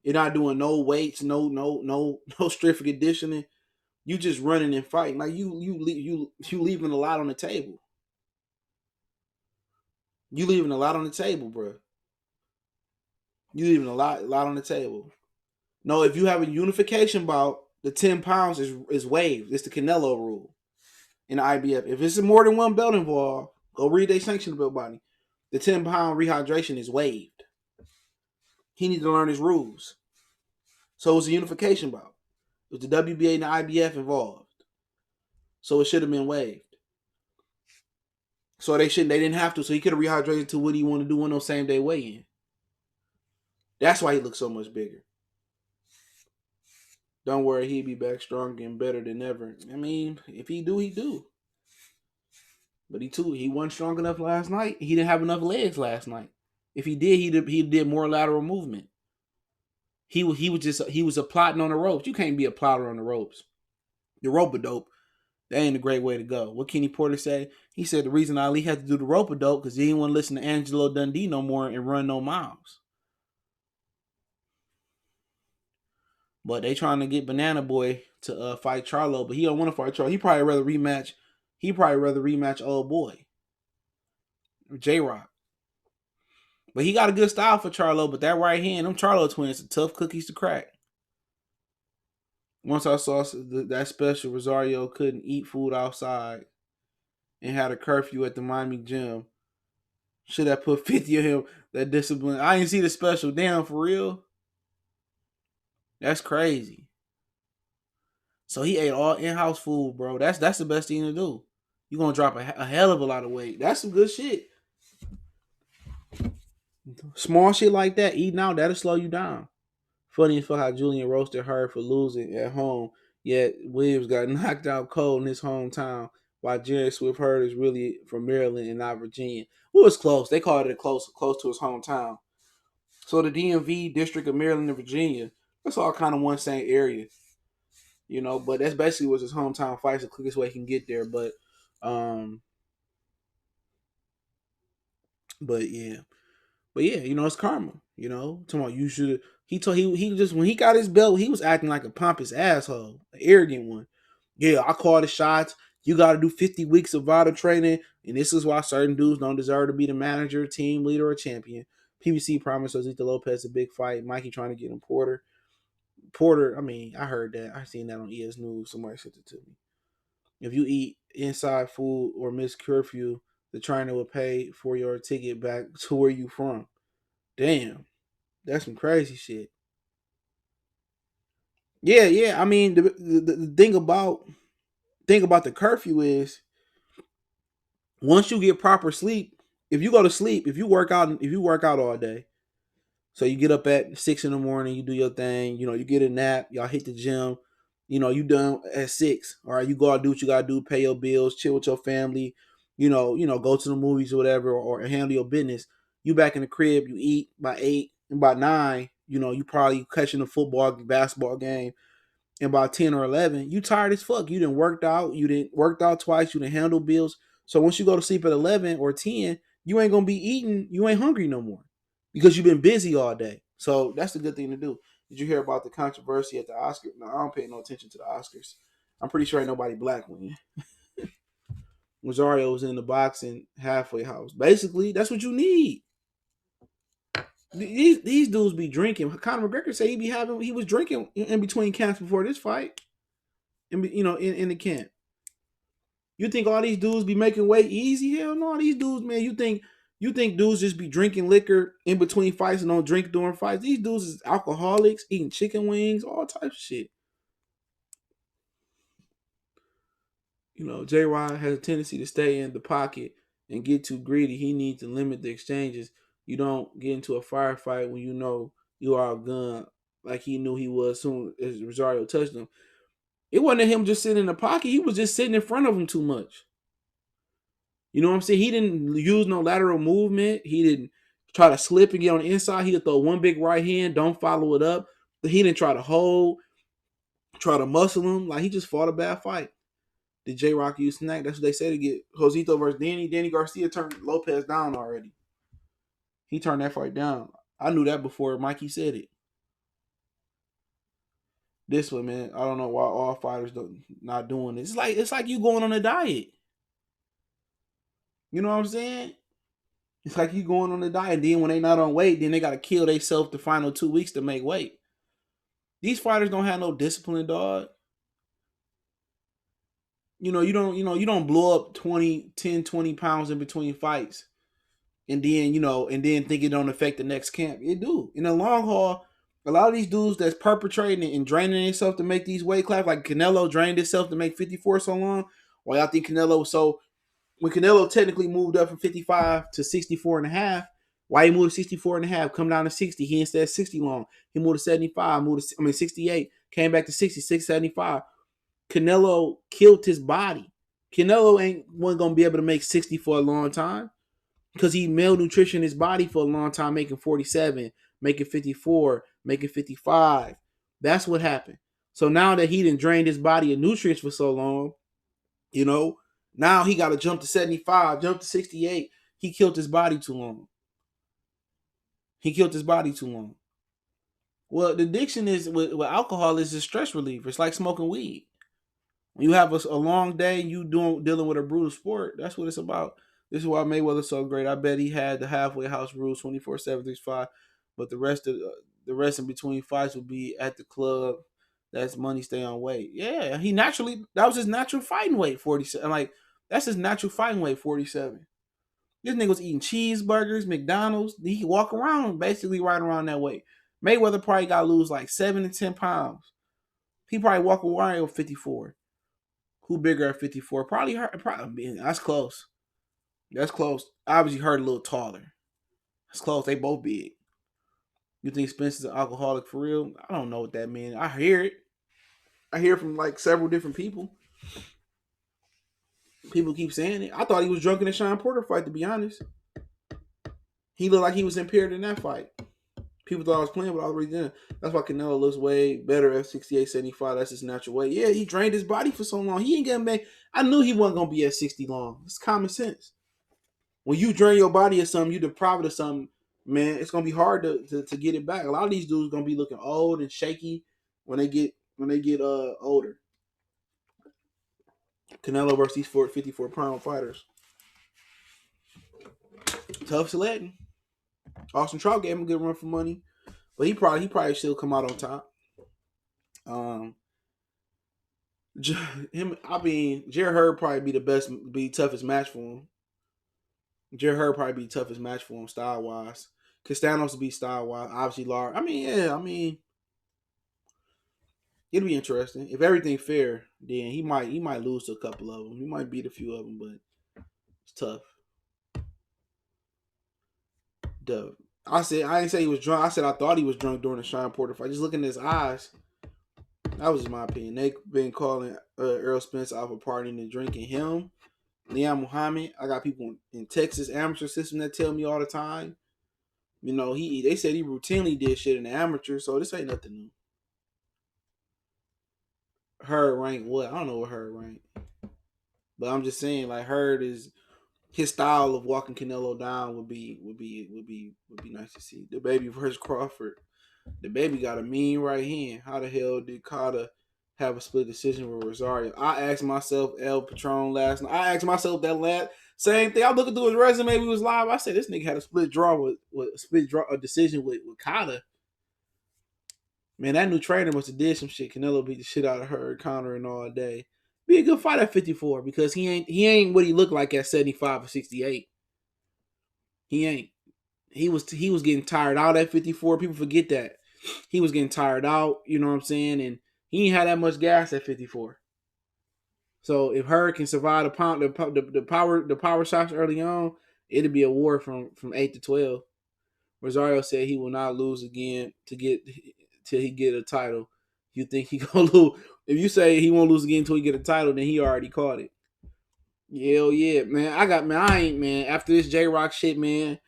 A: You're not doing no weights, no strict conditioning. You just running and fighting. Like you leaving a lot on the table. You leaving a lot on the table, bro. You leaving a lot on the table. No, if you have a unification bout, the 10 pounds is waived. It's the Canelo rule. in the IBF. If it's more than one belt involved, go read their sanction belt body. The 10-pound rehydration is waived. He needs to learn his rules. So it's a unification bout. It was the WBA and the IBF involved. So it should have been waived. So they didn't have to. So he could have rehydrated to what he wanted to do on those same day weigh-in. That's why he looks so much bigger. Don't worry, he'll be back stronger and better than ever. I mean, if he do, he do. But he wasn't strong enough last night. He didn't have enough legs last night. If he did, he did more lateral movement. He was a plotting on the ropes. You can't be a plotter on the ropes. The rope-a-dope, that ain't a great way to go. What Kenny Porter say? He said the reason Ali had to do the rope-a-dope because he didn't want to listen to Angelo Dundee no more and run no miles. But they trying to get Banana Boy to fight Charlo, but he don't want to fight Charlo. He probably rather rematch old boy, J-Rock. But he got a good style for Charlo, but that right hand, them Charlo twins are tough cookies to crack. Once I saw that special, Rosario couldn't eat food outside and had a curfew at the Miami gym. Should have put 50 of him, that discipline. I didn't see the special. Damn, for real? That's crazy. So he ate all in-house food, bro. That's the best thing to do. You're going to drop a hell of a lot of weight. That's some good shit. Small shit like that, eating out, that'll slow you down. Funny as fuck how Julian roasted Hurd for losing at home, yet Williams got knocked out cold in his hometown, while Jarrett Swift Hurd is really from Maryland and not Virginia. Well, it was close. They called it close to his hometown. So the DMV, District of Maryland and Virginia, that's all kind of one same area. You know, but that's basically was his hometown fight. It's the quickest way he can get there. But yeah. But yeah, you know, it's karma. You know, talking about you should. He just when he got his belt, he was acting like a pompous asshole, an arrogant one. Yeah, I call the shots. You got to do 50 weeks of vital training, and this is why certain dudes don't deserve to be the manager, team leader, or champion. PBC promised Josita Lopez a big fight. Mikey trying to get him Porter. I mean, I heard that. I seen that on ES News. Somebody sent it to me. If you eat inside food or miss curfew, the trainer will pay for your ticket back to where you from. Damn, that's some crazy shit. Yeah. I mean, the thing about the curfew is once you get proper sleep, if you go to sleep, if you work out all day, so you get up at 6 a.m, you do your thing, you know, you get a nap, y'all hit the gym, you know, you done at 6. All right, you go out, do what you gotta do, pay your bills, chill with your family, you know, go to the movies or whatever, or handle your business. You back in the crib, you eat by 8, and by 9, you know, you probably catching a football, basketball game, and by 10 or 11, you tired as fuck. You didn't worked out twice, you didn't handle bills. So once you go to sleep at 11 or 10, you ain't gonna be eating, you ain't hungry no more because you've been busy all day. So that's a good thing to do. Did you hear about the controversy at the Oscars? No, I don't pay no attention to the Oscars. I'm pretty sure ain't nobody black winning. Rosario was in the boxing halfway house. Basically, that's what you need. These dudes be drinking. Conor McGregor said he was drinking in between camps before this fight. In the camp. You think all these dudes be making weight easy? Hell no, these dudes, man. You think dudes just be drinking liquor in between fights and don't drink during fights? These dudes is alcoholics, eating chicken wings, all types of shit. You know, J-Rod has a tendency to stay in the pocket and get too greedy. He needs to limit the exchanges. You don't get into a firefight when you know you are outgunned like he knew he was as soon as Rosario touched him. It wasn't him just sitting in the pocket. He was just sitting in front of him too much. You know what I'm saying? He didn't use no lateral movement. He didn't try to slip and get on the inside. He'd throw one big right hand, don't follow it up. He didn't try to hold, try to muscle him. Like, he just fought a bad fight. Did J-Rock use snack? That's what they say to get Josito versus Danny. Danny Garcia turned Lopez down already. He turned that fight down. I knew that before Mikey said it. This one, man, I don't know why all fighters not doing this. It's like you going on a diet. You know what I'm saying? It's like you going on a diet. Then when they not on weight, then they got to kill themselves the final 2 weeks to make weight. These fighters don't have no discipline, dog. you don't blow up 10, 20 pounds in between fights and then think it don't affect the next camp. It do. In the long haul, a lot of these dudes that's perpetrating and draining themselves to make these weight classes, like Canelo drained himself to make 54 so long. Why y'all think Canelo was so when Canelo technically moved up from 55 to 64 and a half, why he moved to 64 and a half, come down to 60, he instead 60 long. He moved to 75, 68, came back to 66, 75. Canelo killed his body. Canelo wasn't going to be able to make 60 for a long time because he malnutritioned his body for a long time, making 47, making 54, making 55. That's what happened. So now that he done drained his body of nutrients for so long, now he got to jump to 75, jump to 68. He killed his body too long. Well, the addiction is with alcohol is a stress reliever. It's like smoking weed. When you have a long day, dealing with a brutal sport. That's what it's about. This is why Mayweather's so great. I bet he had the halfway house rules 24/7, 365, but the rest in between fights would be at the club. That's money stay on weight. Yeah, that was his natural fighting weight, 47. Like that's his natural fighting weight, 47. This nigga was eating cheeseburgers, McDonald's. He could walk around basically right around that weight. Mayweather probably got to lose like 7 to 10 pounds. He probably walk around with 54. Who bigger at 54? Probably Hurd. That's close. That's close. Obviously, Hurd a little taller. That's close. They both big. You think Spence is an alcoholic for real? I don't know what that means. I hear it. I hear from like several different people. People keep saying it. I thought he was drunk in the Shawn Porter fight, to be honest. He looked like he was impaired in that fight. People thought I was playing, but I was already done. That's why Canelo looks way better at 68, 75. That's his natural weight. Yeah, he drained his body for so long. He ain't getting back. I knew he wasn't going to be at 60 long. It's common sense. When you drain your body of something, you deprive it of something, man, it's going to be hard to get it back. A lot of these dudes going to be looking old and shaky when they get older. Canelo versus these 54-pound fighters. Tough sledding. Austin Trout gave him a good run for money, but he probably still come out on top. Jarrett Hurd probably be toughest match for him. Jarrett Hurd probably be toughest match for him style wise. Castano will be style wise. Obviously, Lara. It'll be interesting. If everything fair, then he might lose to a couple of them. He might beat a few of them, but it's tough. I didn't say he was drunk. I said I thought he was drunk during the Shawn Porter fight. Just looking at his eyes, that was just my opinion. They've been calling Errol Spence out for partying and drinking. Him, Leon Muhammad. I got people in Texas amateur system that tell me all the time. They said he routinely did shit in the amateur, so this ain't nothing new. Hurd rank what? I don't know what Hurd rank, but I'm just saying like Hurd is. His style of walking Canelo down would be nice to see. The baby versus Crawford. The baby got a mean right hand. How the hell did Carter have a split decision with Rosario? I asked myself El Patron last night. I asked myself that same thing. I looked through his resume. We was live. I said this nigga had a split decision with Carter. Man, that new trainer must have did some shit. Canelo beat the shit out of her, countering all day. Be a good fight at 54 because he ain't what he looked like at 75 or 68. He ain't. He was getting tired out at 54. People forget that. He was getting tired out, you know what I'm saying? And he ain't had that much gas at 54. So if Hurd can survive the power shots early on, it'll be a war from 8 to 12. Rosario said he will not lose again till he get a title. You think he gonna lose? If you say he won't lose again until he get a title, then he already caught it. Hell yeah, man. After this J-Rock shit, man,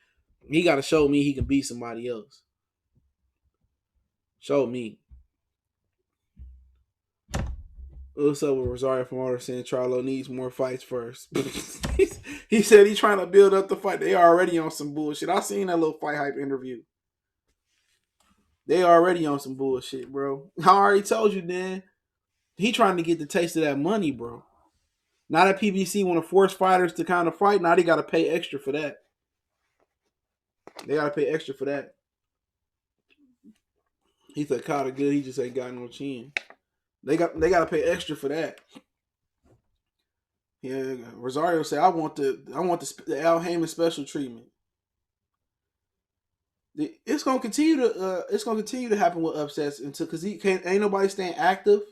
A: he got to show me he can beat somebody else. Show me. What's up with Rosario from Order saying Charlo needs more fights first? He said he's trying to build up the fight. They already on some bullshit. I seen that little Fight Hype interview. They already on some bullshit, bro. I already told you, Dan. He trying to get the taste of that money, bro. Now that PBC want to force fighters to kind of fight, now they got to pay extra for that. He said Carter good, he just ain't got no chin. They got to pay extra for that. Yeah, Rosario said, "I want the Al Haymon special treatment." It's gonna continue to happen with upsets until because he can't. Ain't nobody staying active.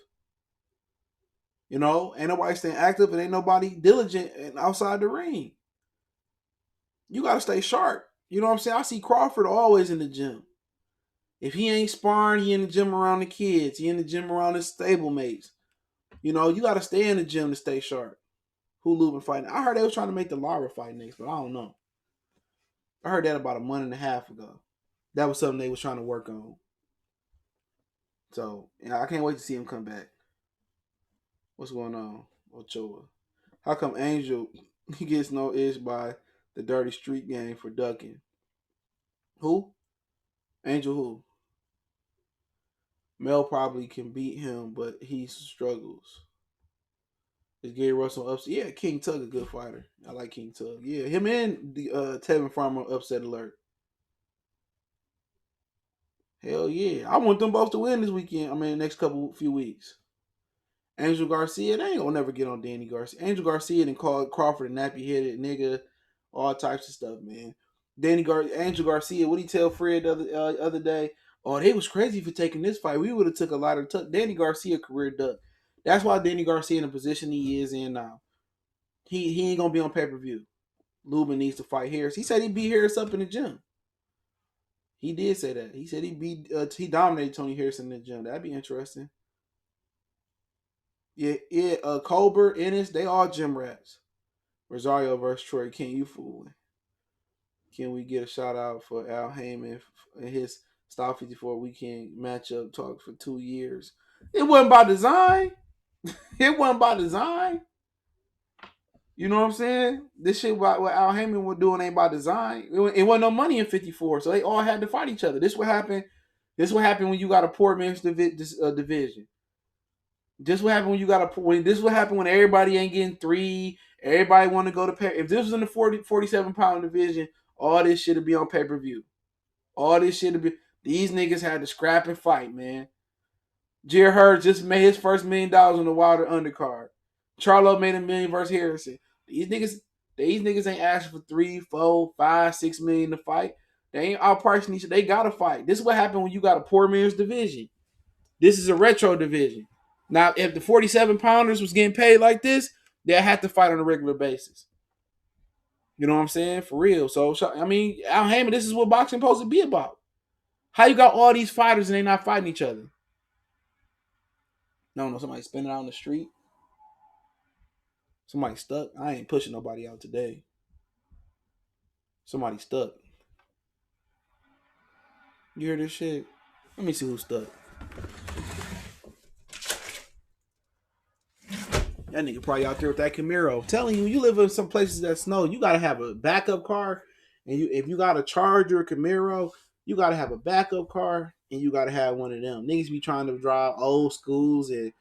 A: You know, ain't nobody staying active, and ain't nobody diligent and outside the ring. You gotta stay sharp. You know what I'm saying? I see Crawford always in the gym. If he ain't sparring, he in the gym around the kids. He in the gym around his stablemates. You know, you gotta stay in the gym to stay sharp. Who Lubin fighting? I heard they was trying to make the Lara fight next, but I don't know. I heard that about a month and a half ago. That was something they was trying to work on. So yeah, I can't wait to see him come back. What's going on, Ochoa? How come Angel he gets no edge by the dirty street game for ducking? Who? Angel who? Mel probably can beat him, but he struggles. Is Gary Russell upset? Yeah, King Tug a good fighter. I like King Tug. Yeah, him and the Tevin Farmer upset alert. Hell yeah. I want them both to win this weekend. I mean, next few weeks. Angel Garcia, they ain't gonna never get on Danny Garcia. Angel Garcia and call Crawford a nappy headed nigga, all types of stuff, man. Angel Garcia, what he tell Fred the other day? Oh, they was crazy for taking this fight. We would have took a lot of Danny Garcia career duck. That's why Danny Garcia in the position he is in now. He ain't gonna be on pay-per-view. Lubin needs to fight Harris. He said he beat Harris up in the gym. He did say that. He said he dominated Tony Harris in the gym. That'd be interesting. Yeah. Colbert, Ennis, they all gym rats. Rosario versus Troy. Can you fooling? Can we get a shout out for Al Haymon and his Style 54 weekend matchup talk for 2 years? It wasn't by design. It wasn't by design. You know what I'm saying? This shit what Al Haymon was doing ain't by design. It wasn't no money in 54, so they all had to fight each other. This what happened. This what happened when you got a poor man's division. This what happened when you got this what happened when everybody ain't getting 3. Everybody want to go to pay. If this was in the 47-pound division, all this shit would be on pay-per-view. All this shit would be. These niggas had to scrap and fight, man. Hurd just made his first $1 million on the Wilder undercard. Charlo made $1 million versus Harrison. These niggas ain't asking for 3, 4, 5, 6 million to fight. They ain't outpricing each other. They gotta fight. This is what happened when you got a poor man's division. This is a retro division. Now, if the 47-pounders was getting paid like this, they had to fight on a regular basis. You know what I'm saying? For real. So, I mean, Al Haymon, this is what boxing supposed to be about. How you got all these fighters and they not fighting each other? No, somebody spinning out on the street. Somebody stuck. I ain't pushing nobody out today. Somebody stuck. You hear this shit? Let me see who's stuck. That nigga probably out there with that Camaro. I'm telling you, you live in some places that snow. You gotta have a backup car, and if you got a Charger or Camaro, you gotta have a backup car, and you gotta have one of them. Niggas be trying to drive old schools and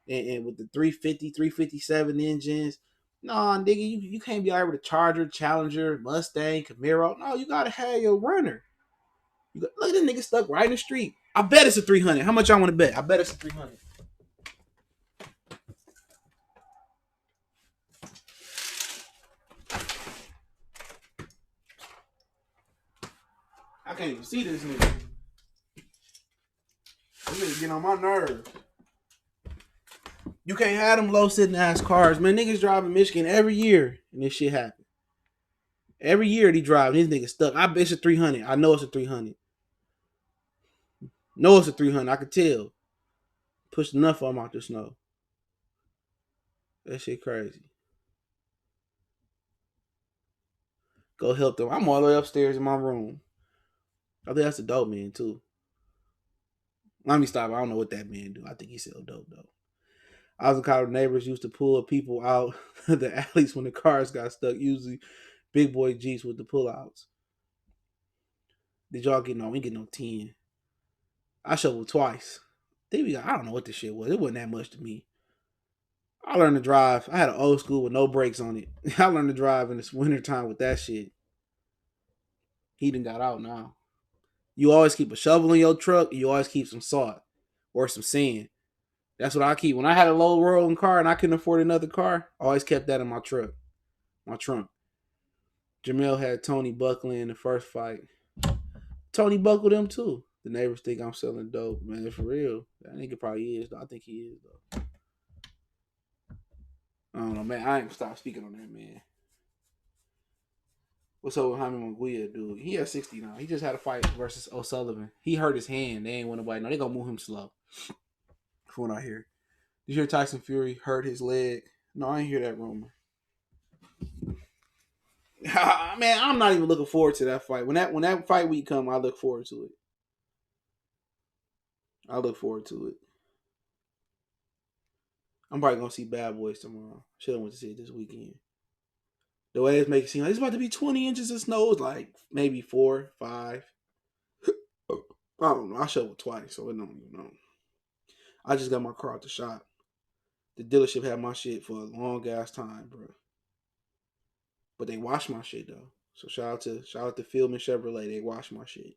A: with the 350, 357 engines. Nah, nigga, you can't be out with a Charger, Challenger, Mustang, Camaro. No, you gotta have your runner. Look at this nigga stuck right in the street. I bet it's a 300. How much I want to bet? I bet it's a 300. I can't even see this nigga. This nigga get on my nerves. You can't have them low sitting ass cars, man. Niggas drive in Michigan every year, and this shit happen. Every year they drive, these niggas stuck. I bet it's a 300. I know it's a 300. Know it's a 300. I could tell. Pushed enough of them out the snow. That shit crazy. Go help them. I'm all the way upstairs in my room. I think that's a dope man too. Let me stop. I don't know what that man do. I think he sell dope though. Avocado neighbors used to pull people out the alleys when the cars got stuck. Usually big boy Jeeps with the pullouts. Did y'all get no? We get no 10. I shoveled twice. I don't know what this shit was. It wasn't that much to me. I learned to drive. I had an old school with no brakes on it. I learned to drive in this wintertime with that shit. He done got out now. You always keep a shovel in your truck. You always keep some salt or some sand. That's what I keep. When I had a low rolling car and I couldn't afford another car, I always kept that in my trunk. Jermell had Tony Buckley in the first fight. Tony buckled him too. The neighbors think I'm selling dope, man. For real. That nigga probably is, though. I think he is, though. I don't know, man. I ain't gonna stop speaking on that, man. What's up with Jaime Munguia, dude? He at 60 now. He just had a fight versus O'Sullivan. He hurt his hand. They ain't want nobody. No, they gonna move him slow. From what I hear. Did you hear Tyson Fury hurt his leg? No, I ain't hear that rumor. Man, I'm not even looking forward to that fight. When that fight week come, I look forward to it. I look forward to it. I'm probably gonna see Bad Boys tomorrow. Should have went to see it this weekend. The way it's making it seem like it's about to be 20 inches of snow. It's like maybe 4, 5. I don't know. I shoveled twice, so I don't even know. I just got my car out the shop. The dealership had my shit for a long ass time, bro. But they washed my shit though. So shout out to Fieldman Chevrolet. They washed my shit.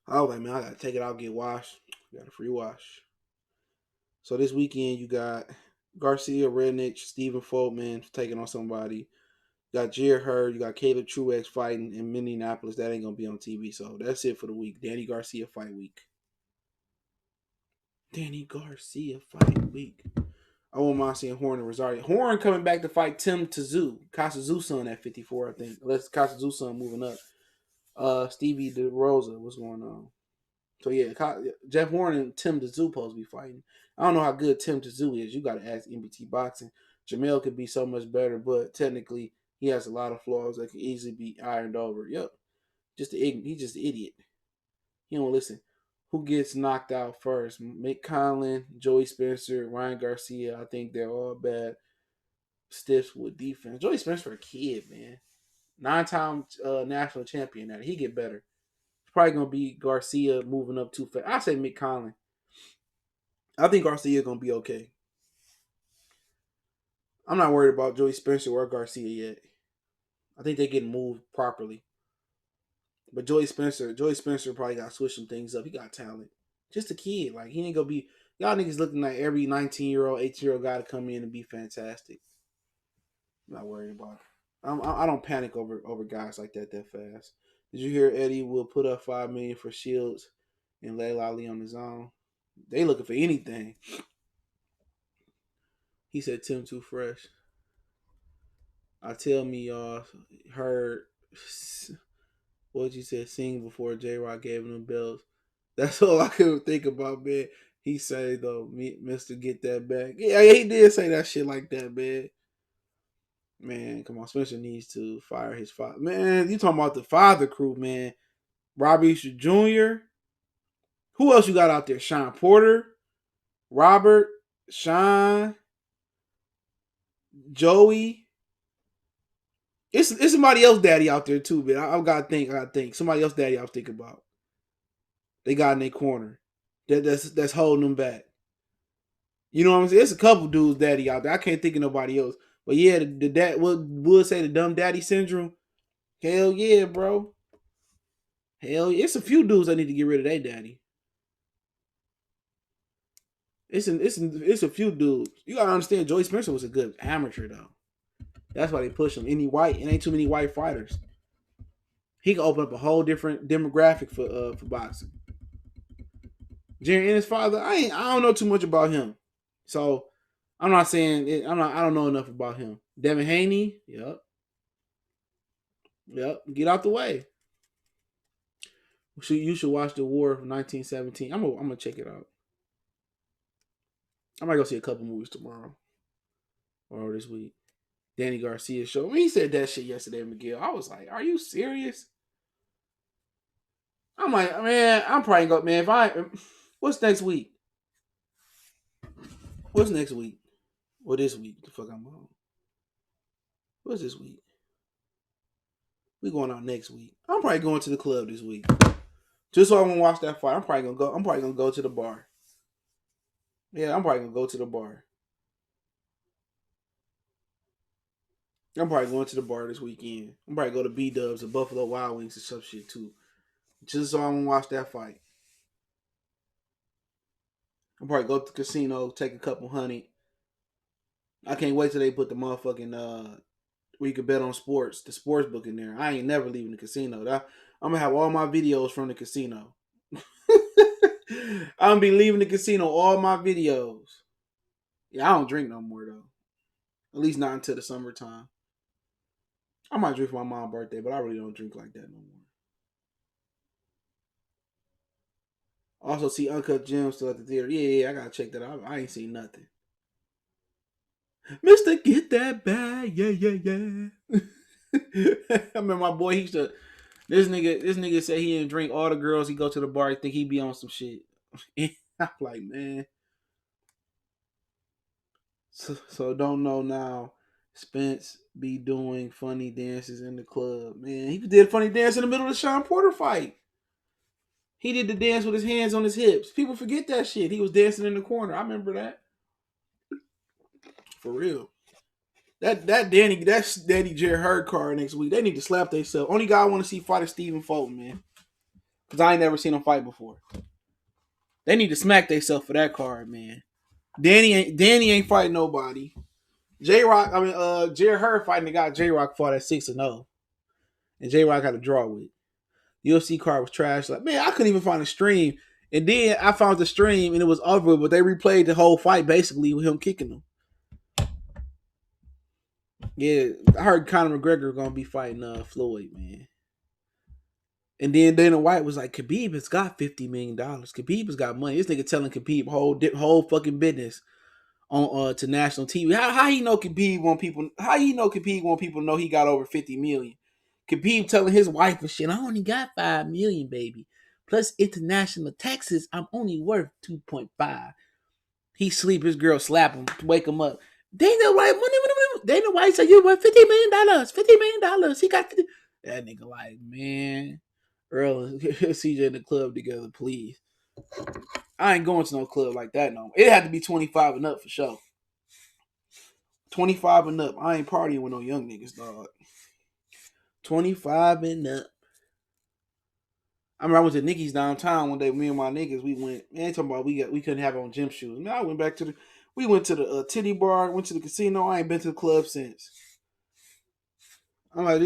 A: I was like, man, I gotta take it out, get washed. Got a free wash. So this weekend you got Garcia, Rednick, Stephen Foltman taking on somebody. You got Jarrett Hurd. You got Caleb Truex fighting in Minneapolis. That ain't gonna be on TV. So that's it for the week. Danny Garcia fight week. Danny Garcia fight week. I won't mind seeing Horn and Rosario. Horn coming back to fight Tim Tszyu. Kasazu's son at 54, I think. Unless Kasazu's son moving up. Stevie DeRosa, what's going on? So yeah, Jeff Horn and Tim Tszyu supposed to be fighting. I don't know how good Tim Tszyu is. You got to ask NBT Boxing. Jermell could be so much better, but technically he has a lot of flaws that could easily be ironed over. Yep, he's just an idiot. He don't listen. Who gets knocked out first? Mick Conlon, Joey Spencer, Ryan Garcia. I think they're all bad stiffs with defense. Joey Spencer a kid, man. 9-time national champion. Now he get better. It's probably gonna be Garcia moving up too fast. I say Mick Conlon. I think Garcia is gonna be okay. I'm not worried about Joey Spencer or Garcia yet. I think they get moved properly. But Joey Spencer probably got to switch some things up. He got talent. Just a kid. Like, he ain't going to be... Y'all niggas looking like every 19-year-old, 18-year-old guy to come in and be fantastic. I'm not worried about it. I don't panic over guys like that fast. Did you hear Eddie will put up $5 million for Shields and lay Ali on his own? They looking for anything. He said Tim too fresh. I tell me y'all heard... What you said, sing before J-Rock gave him the belts. That's all I could think about, man. He said, though, Mr. Get That Back. Yeah, he did say that shit like that, man. Man, come on. Spencer needs to fire his father. Man, you talking about the father crew, man. Robbie Easter Jr. Who else you got out there? Sean Porter, Robert, Shawn, Joey. It's somebody else daddy out there too, man. I gotta think. Somebody else daddy I was thinking about. They got in their corner. That's holding them back. You know what I'm saying? It's a couple dudes daddy out there. I can't think of nobody else. But yeah, the dad would say the dumb daddy syndrome. Hell yeah, bro. Hell yeah. It's a few dudes that need to get rid of their daddy. It's a few dudes. You gotta understand Joey Spencer was a good amateur though. That's why they push him. It ain't too many white fighters. He can open up a whole different demographic for boxing. Jerry and his father, I don't know too much about him. So I'm not saying it, I don't know enough about him. Devin Haney, yep. Get out the way. You should watch The War of 1917. I'm gonna check it out. I might go see a couple movies tomorrow or this week. Danny Garcia show. When he said that shit yesterday, Miguel, I was like, "Are you serious?" I'm like, man, I'm probably gonna man. What's next week? What's next week? Or this week? The fuck I'm on? What's this week? We going out next week. I'm probably going to the club this week. Just so I want to watch that fight. I'm probably gonna go to the bar. Yeah, I'm probably gonna go to the bar. I'm probably going to the bar this weekend. I'm probably go to B-Dubs or Buffalo Wild Wings or some shit too. Just so I want to watch that fight. I'll probably go to the casino, take a couple hundred. I can't wait till they put the motherfucking where you can bet on sports, the sports book in there. I ain't never leaving the casino. I'm gonna have all my videos from the casino. I'm gonna be leaving the casino, all my videos. Yeah, I don't drink no more though. At least not until the summertime. I might drink for my mom's birthday, but I really don't drink like that no more. Also, see Uncut Gems still at the theater. Yeah, I gotta check that out. I ain't seen nothing. Mister, get that bag. Yeah. I remember my boy. He used to. This nigga said he didn't drink all the girls. He go to the bar. He think he be on some shit. I'm like, man. So don't know now. Spence be doing funny dances in the club. Man, he did a funny dance in the middle of the Shawn Porter fight. He did the dance with his hands on his hips. People forget that shit. He was dancing in the corner. I remember that. For real. That's Danny Jerry Hurd card next week. They need to slap themselves. Only guy I want to see fight is Stephen Fulton, man. Because I ain't never seen him fight before. They need to smack themselves for that card, man. Danny ain't fighting nobody. Jerry Hurd fighting the guy J Rock fought at 6-0. And J Rock got a draw with. UFC card was trash. Like, man, I couldn't even find a stream. And then I found the stream and it was over, but they replayed the whole fight basically with him kicking him. Yeah, I heard Conor McGregor gonna be fighting Floyd, man. And then Dana White was like, Khabib has got $50 million. Khabib has got money. This nigga telling Khabib whole fucking business on to national TV. How he know Khabib want people? How he know Khabib want people to know he got over 50 million? Khabib telling his wife and shit, I only got 5 million, baby. Plus international taxes, I'm only worth 2.5. He sleep, his girl slap him, wake him up. Dana White said you worth $50 million. $50 million. He got 50. That nigga like, man, Errol and CJ in the club together, please. I ain't going to no club like that no more. It had to be 25 and up for sure. 25 and up. I ain't partying with no young niggas, dog. 25 and up. I remember I went to Nicky's downtown one day. Me and my niggas, we went. Man, talking about we couldn't have on gym shoes. Man, I went back to we went to the titty bar, went to the casino. I ain't been to the club since. I'm like,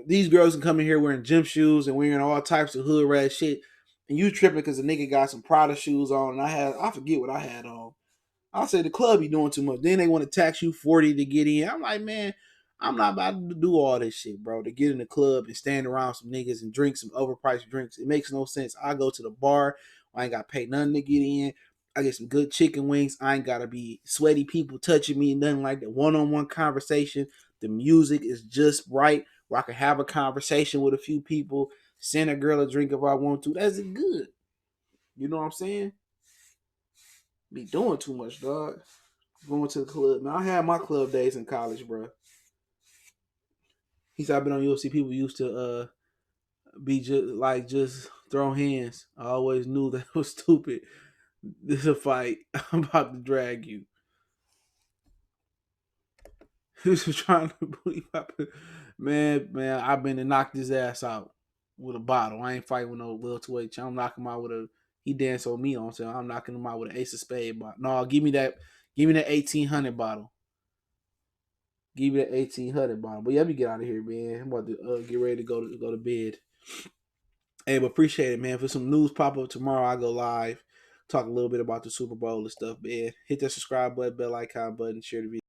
A: these girls can come in here wearing gym shoes and wearing all types of hood rat shit, and you tripping because the nigga got some Prada shoes on, and I forget what I had on. I say the club be doing too much. Then they want to tax you 40 to get in. I'm like, man, I'm not about to do all this shit, bro. To get in the club and stand around some niggas and drink some overpriced drinks. It makes no sense. I go to the bar. I ain't got to pay nothing to get in. I get some good chicken wings. I ain't got to be sweaty people touching me. Nothing like that. One-on-one conversation. The music is just right where I can have a conversation with a few people. Send a girl a drink if I want to. That's good. You know what I'm saying? Be doing too much, dog. Going to the club. Man, I had my club days in college, bro. He said I've been on UFC. People used to be just throw hands. I always knew that was stupid. This is a fight. I'm about to drag you. He was trying to believe. Man, I've been to knock his ass out with a bottle. I ain't fighting with no welterweight. I'm knocking him out with a. He danced on me on, so I'm knocking him out with an Ace of Spades bottle. No, give me that 1800 bottle. Give me that 1800 bottle. But yeah, let me get out of here, man. I'm about to get ready to go to bed. Hey, but appreciate it, man. For some news pop up tomorrow, I go live, talk a little bit about the Super Bowl and stuff, man. Hit that subscribe button, bell icon button, share the video.